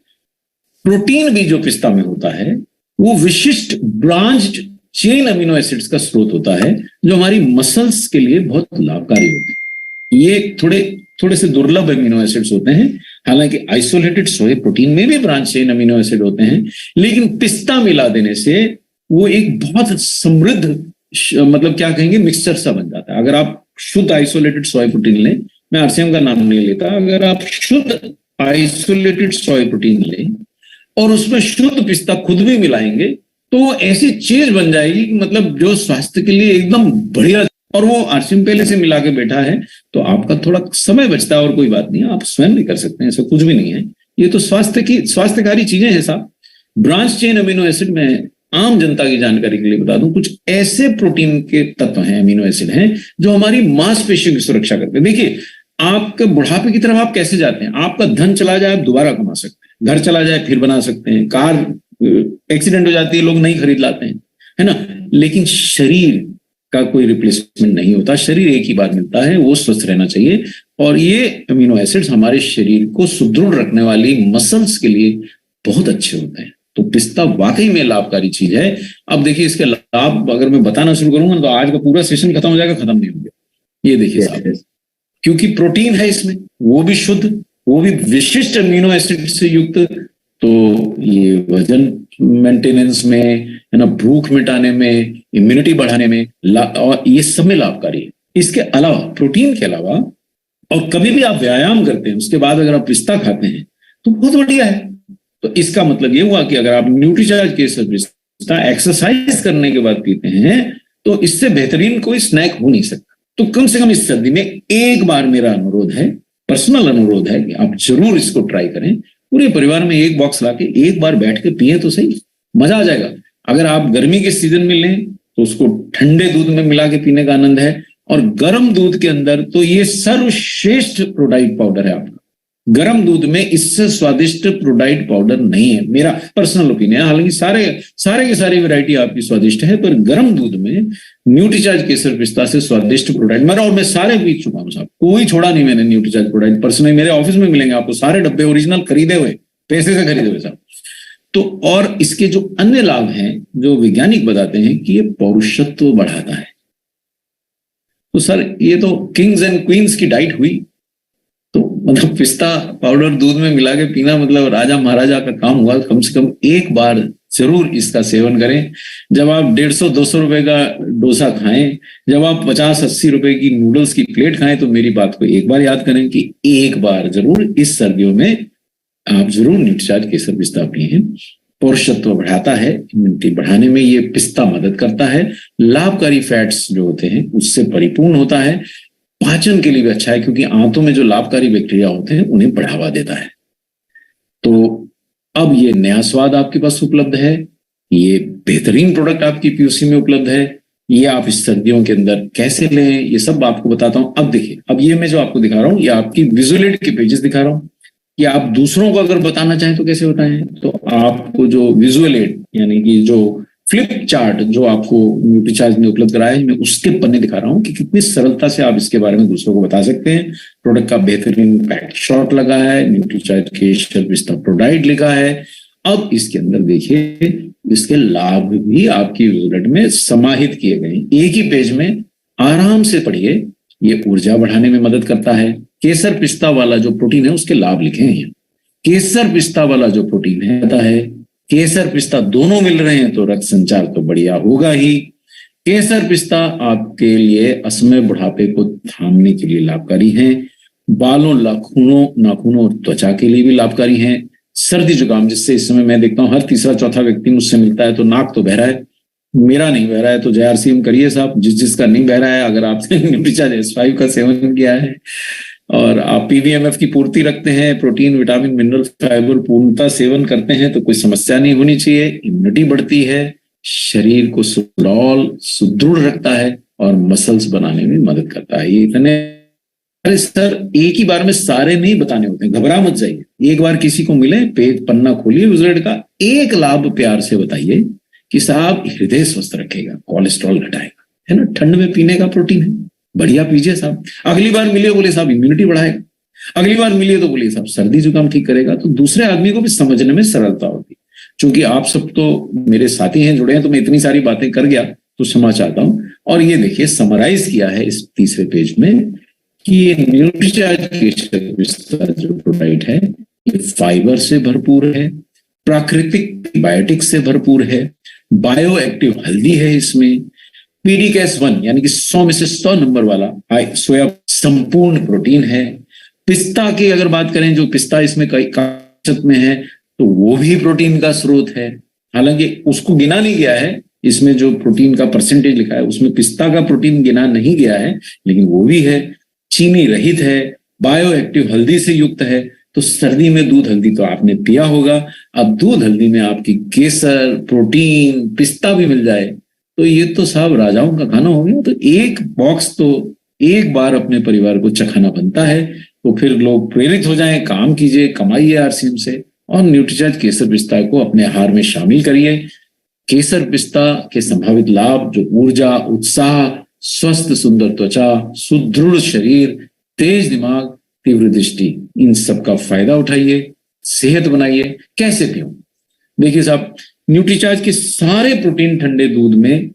प्रोटीन भी जो पिस्ता में होता है वो विशिष्ट ब्रांच्ड चेन अमीनो एसिड्स का स्रोत होता है, जो हमारी मसल्स के लिए बहुत लाभकारी होते हैं। ये थोड़े से दुर्लभ अमीनो एसिड्स होते हैं। हालांकि आइसोलेटेड सोया प्रोटीन में भी ब्रांच चेन अमीनो एसिड होते हैं, लेकिन पिस्ता मिला देने से वो एक बहुत समृद्ध मतलब क्या कहेंगे मिक्सचर सा बन जाता है। अगर आप शुद्ध आइसोलेटेड सोया प्रोटीन लें, मैं आरसीएम का नाम नहीं लेता, अगर आप शुद्ध आइसोलेटेड सोया प्रोटीन लें और उसमें शुद्ध पिस्ता खुद भी मिलाएंगे, तो वो ऐसी चीज बन जाएगी कि मतलब जो स्वास्थ्य के लिए एकदम बढ़िया, और वो आरसीएम पहले से मिला के बैठा है, तो आपका थोड़ा समय बचता है और कोई बात नहीं है, आप स्वयं भी कर सकते हैं, ऐसा कुछ भी नहीं है। ये तो स्वास्थ्यकारी चीजें हैं साहब। ब्रांच चेन अमीनो एसिड में आम जनता की जानकारी के लिए बता दूं, कुछ ऐसे प्रोटीन के तत्व हैं, अमीनो एसिड हैं, जो हमारी मांसपेशियों की सुरक्षा करते हैं। देखिए, आपके बुढ़ापे की तरफ आप कैसे जाते हैं? आपका धन चला जाए आप दोबारा कमा सकते हैं, घर चला जाए फिर बना सकते हैं, कार एक्सीडेंट हो जाती है लोग नहीं खरीद लाते हैं, है ना। लेकिन शरीर का कोई रिप्लेसमेंट नहीं होता, शरीर एक ही बार मिलता है, वो स्वस्थ रहना चाहिए। और ये अमीनो एसिड्स हमारे शरीर को सुदृढ़ रखने वाली मसल्स के लिए बहुत अच्छे होते हैं। तो पिस्ता वाकई में लाभकारी चीज है। अब देखिए, इसके लाभ अगर मैं बताना शुरू करूंगा तो आज का पूरा सेशन खत्म हो जाएगा, खत्म नहीं होगा। ये देखिए साहब, क्योंकि प्रोटीन है इसमें, वो भी शुद्ध, वो भी विशिष्ट अमीनो एसिड से युक्त, तो ये वजन मेंटेनेंस में, है ना, भूख मिटाने में, इम्यूनिटी बढ़ाने में और ये सब में लाभकारी है। इसके अलावा, प्रोटीन के अलावा, और कभी भी आप व्यायाम करते हैं उसके बाद अगर आप पिस्ता खाते हैं तो बहुत बढ़िया है। तो इसका मतलब ये हुआ कि अगर आप न्यूट्रीचार्ज केसर पिस्ता एक्सरसाइज करने के बाद पीते हैं तो इससे बेहतरीन कोई स्नैक हो नहीं सकता। तो कम से कम इस सर्दी में एक बार मेरा अनुरोध है, पर्सनल अनुरोध है, कि आप जरूर इसको ट्राई करें। पूरे परिवार में एक बॉक्स लाके एक बार बैठ के पिए तो सही, मजा आ जाएगा। अगर आप गर्मी के सीजन में लें तो उसको ठंडे दूध में मिला के पीने का आनंद है, और गर्म दूध के अंदर तो ये सर्वश्रेष्ठ प्रोडाइट पाउडर है आपका। गर्म दूध में इससे स्वादिष्ट प्रोडाइट पाउडर नहीं है, मेरा पर्सनल ओपिनियन। हालांकि सारे की सारी वैरायटी आपकी स्वादिष्ट है, पर गर्म दूध में न्यूट्रीचार्ज केसर पिस्ता से स्वादिष्ट प्रोडाइट मेरा, और मैं सारे पी चुका हूं साहब, कोई छोड़ा नहीं मैंने न्यूट्रीचार्ज प्रोडाइट। पर्सनली मेरे ऑफिस में मिलेंगे आपको सारे डब्बे ओरिजिनल खरीदे हुए, पैसे से खरीदे हुए साहब। तो और इसके जो अन्य लाभ हैं, जो वैज्ञानिक बताते हैं कि ये पौरुषत्व बढ़ाता है। तो सर, ये तो किंग्स एंड क्वींस की डाइट हुई। तो मतलब पिस्ता पाउडर दूध में मिला के पीना मतलब राजा महाराजा का काम हुआ। कम से कम एक बार जरूर इसका सेवन करें। जब आप 150-200 रुपए का डोसा खाएं, जब आप 50-80 रुपए की नूडल्स की प्लेट खाएं, तो मेरी बात को एक बार याद करें कि एक बार जरूर इस सर्दियों में आप जरूर न्यूट्रीचार्ज केसर पिस्ता पिए। पौरुषत्व बढ़ाता है, इम्यूनिटी बढ़ाने में ये पिस्ता मदद करता है, लाभकारी फैट्स जो होते हैं उससे परिपूर्ण होता है, पाचन के लिए भी अच्छा है क्योंकि आंतों में जो लाभकारी बैक्टीरिया होते हैं उन्हें बढ़ावा देता है। तो अब ये नया स्वाद आपके पास उपलब्ध है, ये बेहतरीन प्रोडक्ट आपकी पीयूसी में उपलब्ध है। ये आप इस सर्दियों के अंदर कैसे लें ये सब आपको बताता हूं। अब देखिए, अब ये मैं जो आपको दिखा रहा हूं ये आपकी विजुअल एड के पेजेस दिखा रहा हूं कि आप दूसरों को अगर बताना चाहें तो कैसे बताएं। तो आपको जो विजुअल एड यानी कि जो फ्लिप चार्ट जो आपको न्यूट्रीचार्ज ने उपलब्ध कराया है, मैं उसके पन्ने दिखा रहा हूं कि कितनी सरलता से आप इसके बारे में दूसरों को बता सकते हैं। प्रोडक्ट का बेहतरीन पैक शॉट लगा है, न्यूट्रीचार्ज केसर पिस्ता प्रोडाइट लिखा है। अब इसके अंदर देखिए इसके लाभ भी आपकी विजुअल में समाहित किए गए, एक ही पेज में आराम से पढ़िए। ये ऊर्जा बढ़ाने में मदद करता है। केसर पिस्ता वाला जो प्रोटीन है उसके लाभ लिखे हैं। केसर पिस्ता वाला जो प्रोटीन है पता है, केसर पिस्ता दोनों मिल रहे हैं तो रक्त संचार तो बढ़िया होगा ही। केसर पिस्ता आपके लिए असमय बुढ़ापे को थामने के लिए लाभकारी है। बालों, नाखूनों और त्वचा के लिए भी लाभकारी है। सर्दी जुकाम, जिससे इस समय मैं देखता हूं हर तीसरा चौथा व्यक्ति मुझसे मिलता है तो नाक तो बह रहा है, मेरा नहीं बह रहा है, तो JRCM करिए साहब। जिसका नहीं बह रहा है, अगर आपने न्यूट्रीचार्ज S5 का सेवन किया है और आप PVMF की पूर्ति रखते हैं, प्रोटीन, विटामिन, मिनरल, फाइबर पूर्णता सेवन करते हैं, तो कोई समस्या नहीं होनी चाहिए। इम्यूनिटी बढ़ती है, शरीर को सुदृढ़ रखता है और मसल्स बनाने में मदद करता है। ये इतने, अरे सर एक ही बार में सारे नहीं बताने होते हैं, घबरा मत जाइए। एक बार किसी को मिले, पेज पन्ना खोलिए विजुअल का, एक लाभ प्यार से बताइए कि साहब हृदय स्वस्थ रखेगा, कोलेस्ट्रॉल घटाएगा, है ना, ठंड में पीने का प्रोटीन है, बढ़िया पीजिए साहब। अगली बार मिलिए बोले साहब इम्यूनिटी बढ़ाएगा, अगली बार मिलिए तो बोलिए साहब सर्दी जुकाम ठीक करेगा। तो दूसरे आदमी को भी समझने में सरलता होगी। क्योंकि आप सब तो मेरे साथी हैं, जुड़े हैं, तो मैं इतनी सारी बातें कर गया तो क्षमा चाहता हूं। और ये देखिए समराइज किया है इस तीसरे पेज में कि ये न्यूट्रीचार्ज केसर पिस्ता जो प्रोडक्ट है ये फाइबर से भरपूर है, प्राकृतिक बायोटिक से भरपूर है, बायो एक्टिव हल्दी है इसमें, PDCAS1 यानी कि 100 में से 100 नंबर वाला सोया संपूर्ण प्रोटीन है। पिस्ता की अगर बात करें, जो पिस्ता इसमें कई में है तो वो भी प्रोटीन का स्रोत है। हालांकि उसको गिना नहीं गया है, इसमें जो प्रोटीन का परसेंटेज लिखा है उसमें पिस्ता का प्रोटीन गिना नहीं गया है, लेकिन वो भी है, चीनी रहित है, बायो एक्टिव हल्दी से युक्त है। तो सर्दी में दूध हल्दी तो आपने पिया होगा, अब दूध हल्दी में आपकी केसर, प्रोटीन, पिस्ता भी मिल जाए तो ये तो साहब राजाओं का खाना हो गया। तो एक बॉक्स तो एक बार अपने परिवार को चखाना बनता है। तो फिर लोग प्रेरित हो जाएं, काम कीजिए, कमाइए आरसीएम से और न्यूट्रीचार्ज केसर पिस्ता को अपने आहार में शामिल करिए। केसर पिस्ता के संभावित लाभ जो ऊर्जा, उत्साह, स्वस्थ सुंदर त्वचा, सुदृढ़ शरीर, तेज दिमाग, तीव्र दृष्टि, इन सब का फायदा उठाइए, सेहत बनाइए। कैसे पीऊं? देखिए साहब, न्यूट्रीचार्ज के सारे प्रोटीन ठंडे दूध में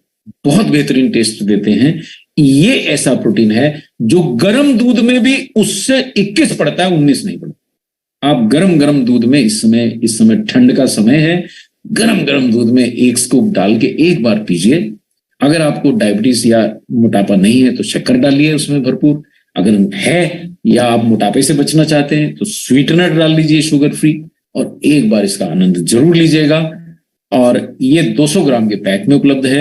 बहुत बेहतरीन टेस्ट देते हैं। ये ऐसा प्रोटीन है जो गर्म दूध में भी उससे 21 पड़ता है, 19 नहीं पड़ता। आप गरम गरम दूध में, इस समय ठंड का समय है, गरम गरम दूध में 1 स्कूप डाल के एक बार पीजिए। अगर आपको डायबिटीज या मोटापा नहीं है तो शक्कर डालिए उसमें भरपूर, अगर है या आप मोटापे से बचना चाहते हैं तो स्वीटनर डाल लीजिए शुगर फ्री, और एक बार इसका आनंद जरूर लीजिएगा। और ये 200 ग्राम के पैक में उपलब्ध है।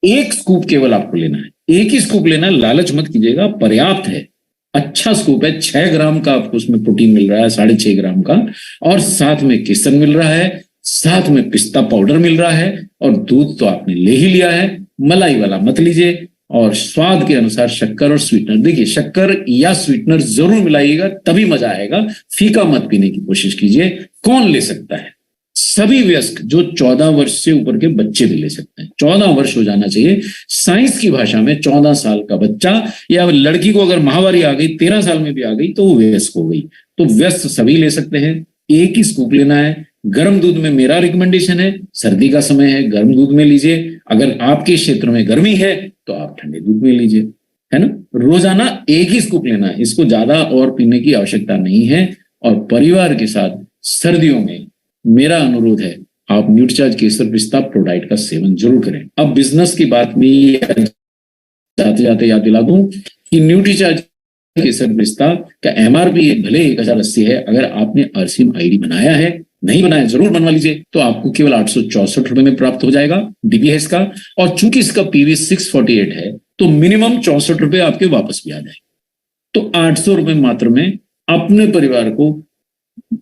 1 स्कूप केवल आपको लेना है, 1 ही स्कूप लेना, लालच मत कीजिएगा, पर्याप्त है। अच्छा स्कूप है, 6 ग्राम का आपको उसमें प्रोटीन मिल रहा है, 6.5 ग्राम का, और साथ में केसर मिल रहा है, साथ में पिस्ता पाउडर मिल रहा है, और दूध तो आपने ले ही लिया है, मलाई वाला मत लीजिए। और स्वाद के अनुसार शक्कर और स्वीटनर, देखिए शक्कर या स्वीटनर जरूर मिलाइएगा, तभी मजा आएगा। फीका मत पीने की कोशिश कीजिए। कौन ले सकता है? सभी वयस्क, जो 14 वर्ष से ऊपर के बच्चे भी ले सकते हैं। 14 वर्ष हो जाना चाहिए। साइंस की भाषा में 14 साल का बच्चा या लड़की को अगर माहवारी आ गई, 13 साल में भी आ गई तो वो वयस्क हो गई। तो व्यस्क सभी ले सकते हैं। 1 ही स्कूप लेना है। गर्म दूध में मेरा रिकमेंडेशन है, सर्दी का समय है, गर्म दूध में लीजिए। अगर आपके क्षेत्र में गर्मी है तो आप ठंडे दूध में लीजिए, है ना। रोजाना 1 ही स्कूप लेना है, इसको ज्यादा और पीने की आवश्यकता नहीं है। और परिवार के साथ सर्दियों में मेरा अनुरोध है, आप न्यूट्रीचार्ज केसर पिस्ता प्रोडाइट का सेवन जरूर करें। अब बिजनेस की बात में जाते जाते याद दिला दूं कि न्यूट्रीचार्ज केसर पिस्ता का एमआरपी भले 1080 है, अगर आपने आरसीएम आईडी बनाया है, नहीं बनाया जरूर बनवा लीजिए, तो आपको केवल 864 रुपए में प्राप्त हो जाएगा डीपीएस का। और चूंकि इसका पीवी 648 है तो मिनिमम 64 रुपए आपके वापस भी आ जाए। तो 800 रुपए मात्र में अपने परिवार को,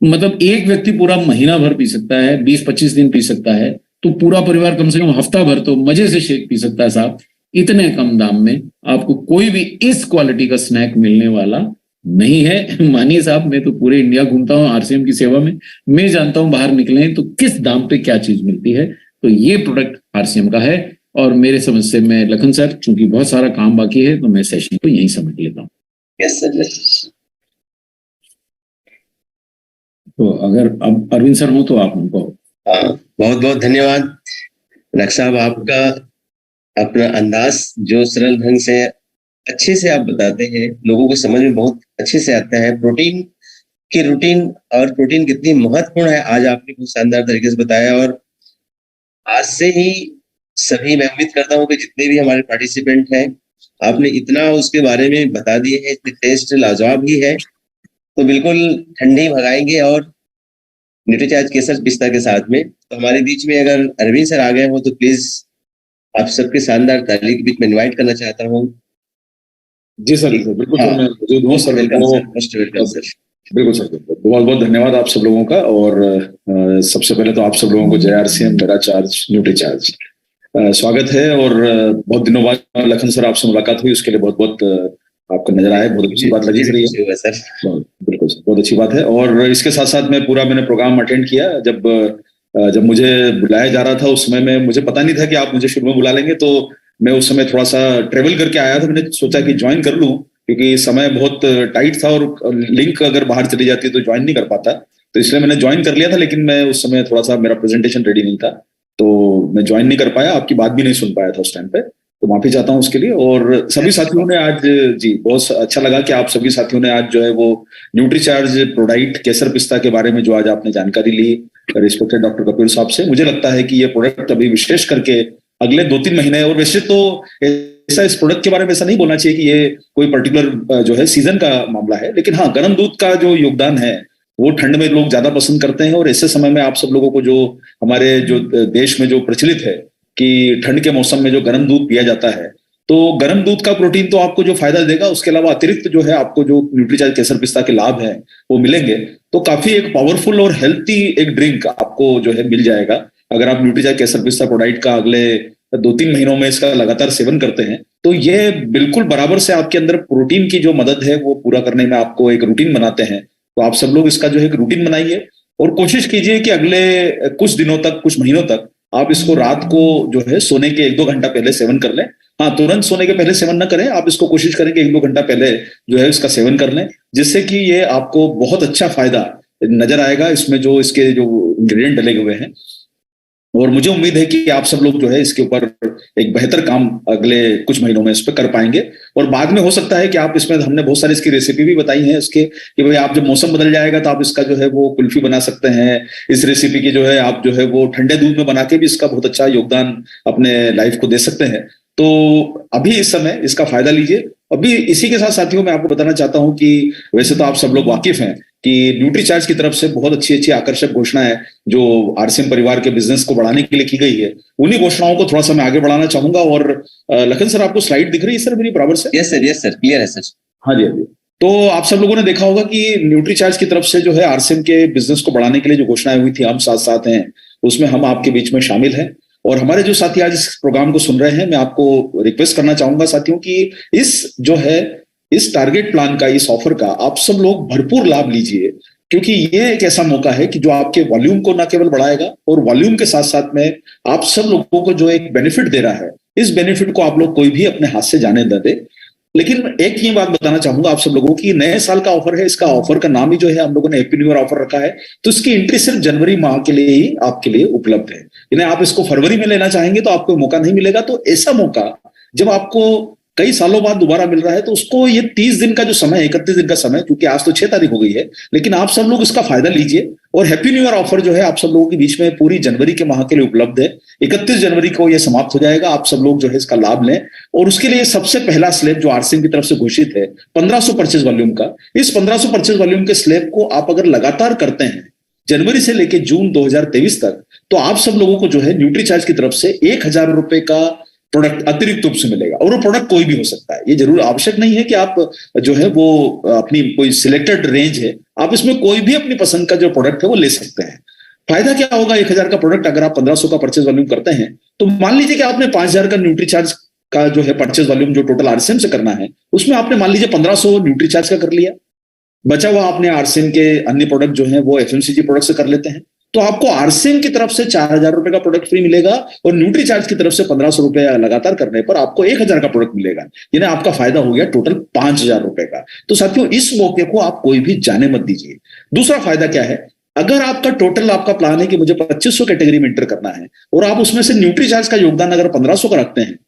मतलब एक व्यक्ति पूरा महीना भर पी सकता है, 20-25 दिन पी सकता है, तो पूरा परिवार कम से कम हफ्ता भर तो मजे से शेक पी सकता है साहब। इतने कम दाम में आपको कोई भी इस क्वालिटी का स्नैक मिलने वाला नहीं है। मानिए साहब, मैं तो पूरे इंडिया घूमता हूँ आरसीएम की सेवा में, मैं जानता हूं बाहर निकले तो किस दाम पे क्या चीज मिलती है। तो ये प्रोडक्ट आरसीएम का है। और मेरे समझ से मैं लखन सर, चूंकि बहुत सारा काम बाकी है तो मैं सेशन को यहीं समझ लेता हूँ। Yes sir. तो अगर अब अरविंद सर हो तो आप उनको। बहुत बहुत धन्यवाद रख साहब, आपका अपना अंदाज जो सरल ढंग से अच्छे से आप बताते हैं, लोगों को समझ में बहुत अच्छे से आता है। प्रोटीन की रूटीन और प्रोटीन कितनी महत्वपूर्ण है, आज आपने बहुत शानदार तरीके से बताया। और आज से ही सभी, मैं उम्मीद करता हूँ कि जितने भी हमारे पार्टिसिपेंट हैं, आपने इतना उसके बारे में बता दिए हैं, टेस्ट लाजवाब ही है, तो बिल्कुल ठंडी भगाएंगे। और न्यूट्रीचार्ज केसर पिस्ता के साथ में तो हमारे बीच में अगर अरविंद सर आ गए हो तो प्लीज आप सबके शानदार ताली के बीच में इन्वाइट करना चाहता हूँ। जी सर, बिल्कुल सर, मैं मौजूद हूँ सर। Welcome sir. बिल्कुल सर, बहुत बहुत धन्यवाद आप सब लोगों का। और सबसे पहले तो आप सब लोगों को जय आरसीएम, मेरा चार्ज, न्यूट्रीचार्ज, स्वागत है। और बहुत दिनों बाद लखन सर आपसे मुलाकात हुई, उसके लिए बहुत बहुत आपका नजर आया, बहुत अच्छी बात लगी सर। बिल्कुल सर, बहुत अच्छी बात है। और इसके साथ साथ मैंने प्रोग्राम अटेंड किया। जब मुझे बुलाया जा रहा था उस समय में मुझे पता नहीं था कि आप मुझे शुरू में बुला लेंगे, तो मैं उस समय थोड़ा सा ट्रेवल करके आया था। मैंने सोचा कि ज्वाइन कर लूं, क्योंकि समय बहुत टाइट था और लिंक अगर बाहर चली जाती तो ज्वाइन नहीं कर पाता, तो इसलिए मैंने ज्वाइन कर लिया था। लेकिन मैं उस समय थोड़ा सा, मेरा प्रेजेंटेशन रेडी नहीं था, तो मैं ज्वाइन नहीं कर पाया, आपकी बात भी नहीं सुन पाया था उस टाइम पे, तो माफी चाहता हूँ उसके लिए। और सभी साथियों ने आज, जी बहुत अच्छा लगा कि आप सभी साथियों ने आज जो है वो न्यूट्रीचार्ज प्रोडाइट केसर पिस्ता के बारे में जो आज आपने जानकारी ली रिस्पेक्टेड डॉक्टर कपिल साहब से। मुझे लगता है कि ये प्रोडक्ट अभी विशेष करके अगले 2-3 महीने, और वैसे तो ऐसा इस प्रोडक्ट के बारे में ऐसा नहीं बोलना चाहिए कि ये कोई पर्टिकुलर जो है सीजन का मामला है, लेकिन हाँ, गर्म दूध का जो योगदान है वो ठंड में लोग ज्यादा पसंद करते हैं। और ऐसे समय में आप सब लोगों को जो हमारे जो देश में जो प्रचलित है कि ठंड के मौसम में जो गर्म दूध पिया जाता है, तो गर्म दूध का प्रोटीन तो आपको जो फायदा देगा, उसके अलावा अतिरिक्त जो है आपको जो न्यूट्रीचार्ज केसर पिस्ता के लाभ हैं वो मिलेंगे। तो काफी एक पावरफुल और हेल्थी एक ड्रिंक आपको जो है मिल जाएगा अगर आप न्यूट्रीचार्ज केसर पिस्ता प्रोडाइट का अगले 2-3 महीनों में इसका लगातार सेवन करते हैं। तो ये बिल्कुल बराबर से आपके अंदर प्रोटीन की जो मदद है वो पूरा करने में आपको एक रूटीन बनाते हैं। तो आप सब लोग इसका जो है एक रूटीन बनाइए और कोशिश कीजिए कि अगले कुछ दिनों तक, कुछ महीनों तक आप इसको रात को जो है सोने के 1-2 घंटा पहले सेवन कर लें। हाँ, तुरंत सोने के पहले सेवन ना करें, आप इसको कोशिश करें कि 1-2 घंटा पहले जो है इसका सेवन कर लें, जिससे कि ये आपको बहुत अच्छा फायदा नजर आएगा इसमें जो इसके जो इंग्रेडिएंट डले हुए हैं। और मुझे उम्मीद है कि आप सब लोग जो है इसके ऊपर एक बेहतर काम अगले कुछ महीनों में इस पर कर पाएंगे। और बाद में हो सकता है कि आप इसमें, हमने बहुत सारी इसकी रेसिपी भी बताई है इसके, कि भाई आप जब मौसम बदल जाएगा तो आप इसका जो है वो कुल्फी बना सकते हैं। इस रेसिपी की जो है आप जो है वो ठंडे दूध में बना के भी इसका बहुत अच्छा योगदान अपने लाइफ को दे सकते हैं। तो अभी इस समय इसका फायदा लीजिए। अभी इसी के साथ साथियों मैं आपको बताना चाहता हूं कि वैसे तो आप सब लोग वाकिफ हैं कि न्यूट्रीचार्ज की तरफ से बहुत अच्छी अच्छी आकर्षक घोषणाएं जो आरसीएम परिवार के बिजनेस को बढ़ाने के लिए की गई है, उन्हीं घोषणाओं को थोड़ा सा मैं आगे बढ़ाना चाहूंगा। और लखन सर, आपको स्लाइड दिख रही है सर मेरी बराबर से? यस सर, क्लियर है सर। हाँ जी, हाँ जी। तो आप सब लोगों ने देखा होगा कि न्यूट्रीचार्ज की तरफ से जो है आरसीएम के बिजनेस को बढ़ाने के लिए जो घोषणाएं हुई थी, हम साथ साथ हैं उसमें, हम आपके बीच में शामिल हैं। और हमारे जो साथी आज इस प्रोग्राम को सुन रहे हैं, मैं आपको रिक्वेस्ट करना चाहूंगा साथियों कि इस जो है इस टारगेट प्लान का, इस ऑफर का आप सब लोग भरपूर लाभ लीजिए, क्योंकि ये एक ऐसा मौका है कि जो आपके वॉल्यूम को न केवल बढ़ाएगा और वॉल्यूम के साथ साथ में आप सब लोगों को जो एक बेनिफिट दे रहा है, इस बेनिफिट को आप लोग कोई भी अपने हाथ से जाने न दे। लेकिन एक ये बात बताना चाहूंगा आप सब लोगों की, नए साल का ऑफर है, इसका ऑफर का नाम ही जो है हम लोगों ने हैप्पी न्यू ईयर ऑफर रखा है। तो इसकी एंट्री सिर्फ जनवरी माह के लिए ही आपके लिए उपलब्ध है। यानी आप इसको फरवरी में लेना चाहेंगे तो आपको मौका नहीं मिलेगा। तो ऐसा मौका जब आपको कई सालों बाद दोबारा मिल रहा है, तो उसको ये 30 दिन का जो समय है, 31 दिन का समय, क्योंकि आज तो 6 तारीख हो गई है, लेकिन आप सब लोग इसका फायदा लीजिए। और हैप्पी न्यू ईयर ऑफर जो है आप सब लोगों के बीच में पूरी जनवरी के माह के लिए उपलब्ध है। 31 जनवरी को यह समाप्त हो जाएगा। आप सब लोग जो है इसका लाभ लें। और उसके लिए सबसे पहला स्लैब जो आरसीएम की तरफ से घोषित है 1500 परचेज वॉल्यूम का, इस 1500 परचेज वॉल्यूम के स्लैब को आप अगर लगातार करते हैं जनवरी से लेकर जून 2023 तक, तो आप सब लोगों को जो है न्यूट्रीचार्ज की तरफ से 1000 रुपए का प्रोडक्ट अतिरिक्त रूप से मिलेगा। और वो प्रोडक्ट कोई भी हो सकता है, ये जरूर आवश्यक नहीं है कि आप जो है वो अपनी कोई सिलेक्टेड रेंज है, आप इसमें कोई भी अपनी पसंद का जो प्रोडक्ट है वो ले सकते हैं। फायदा क्या होगा? 1000 का प्रोडक्ट अगर आप 1500 का परचेज वॉल्यूम करते हैं, तो मान लीजिए कि आपने 5000 का न्यूट्रीचार्ज का जो है परचेज वॉल्यूम जो टोटल आरसीएम से करना है, उसमें आपने मान लीजिए 1500 न्यूट्रीचार्ज का कर लिया, बचा हुआ आपने आरसीएम के अन्य प्रोडक्ट जो है वो एफएमसीजी प्रोडक्ट से कर लेते हैं, तो आपको आरसीएम की तरफ से 4000 रुपए का प्रोडक्ट फ्री मिलेगा और न्यूट्रीचार्ज की तरफ से 1500 रुपए लगातार करने पर आपको 1000 का प्रोडक्ट मिलेगा। यानी आपका फायदा हो गया टोटल 5000 रुपए का। तो साथियों, इस मौके को आप कोई भी जाने मत दीजिए। दूसरा फायदा क्या है? अगर आपका टोटल आपका प्लान है कि मुझे 2500 कैटेगरी में एंटर करना है और आप उसमें से न्यूट्रीचार्ज का योगदान अगर 1500 का रखते हैं,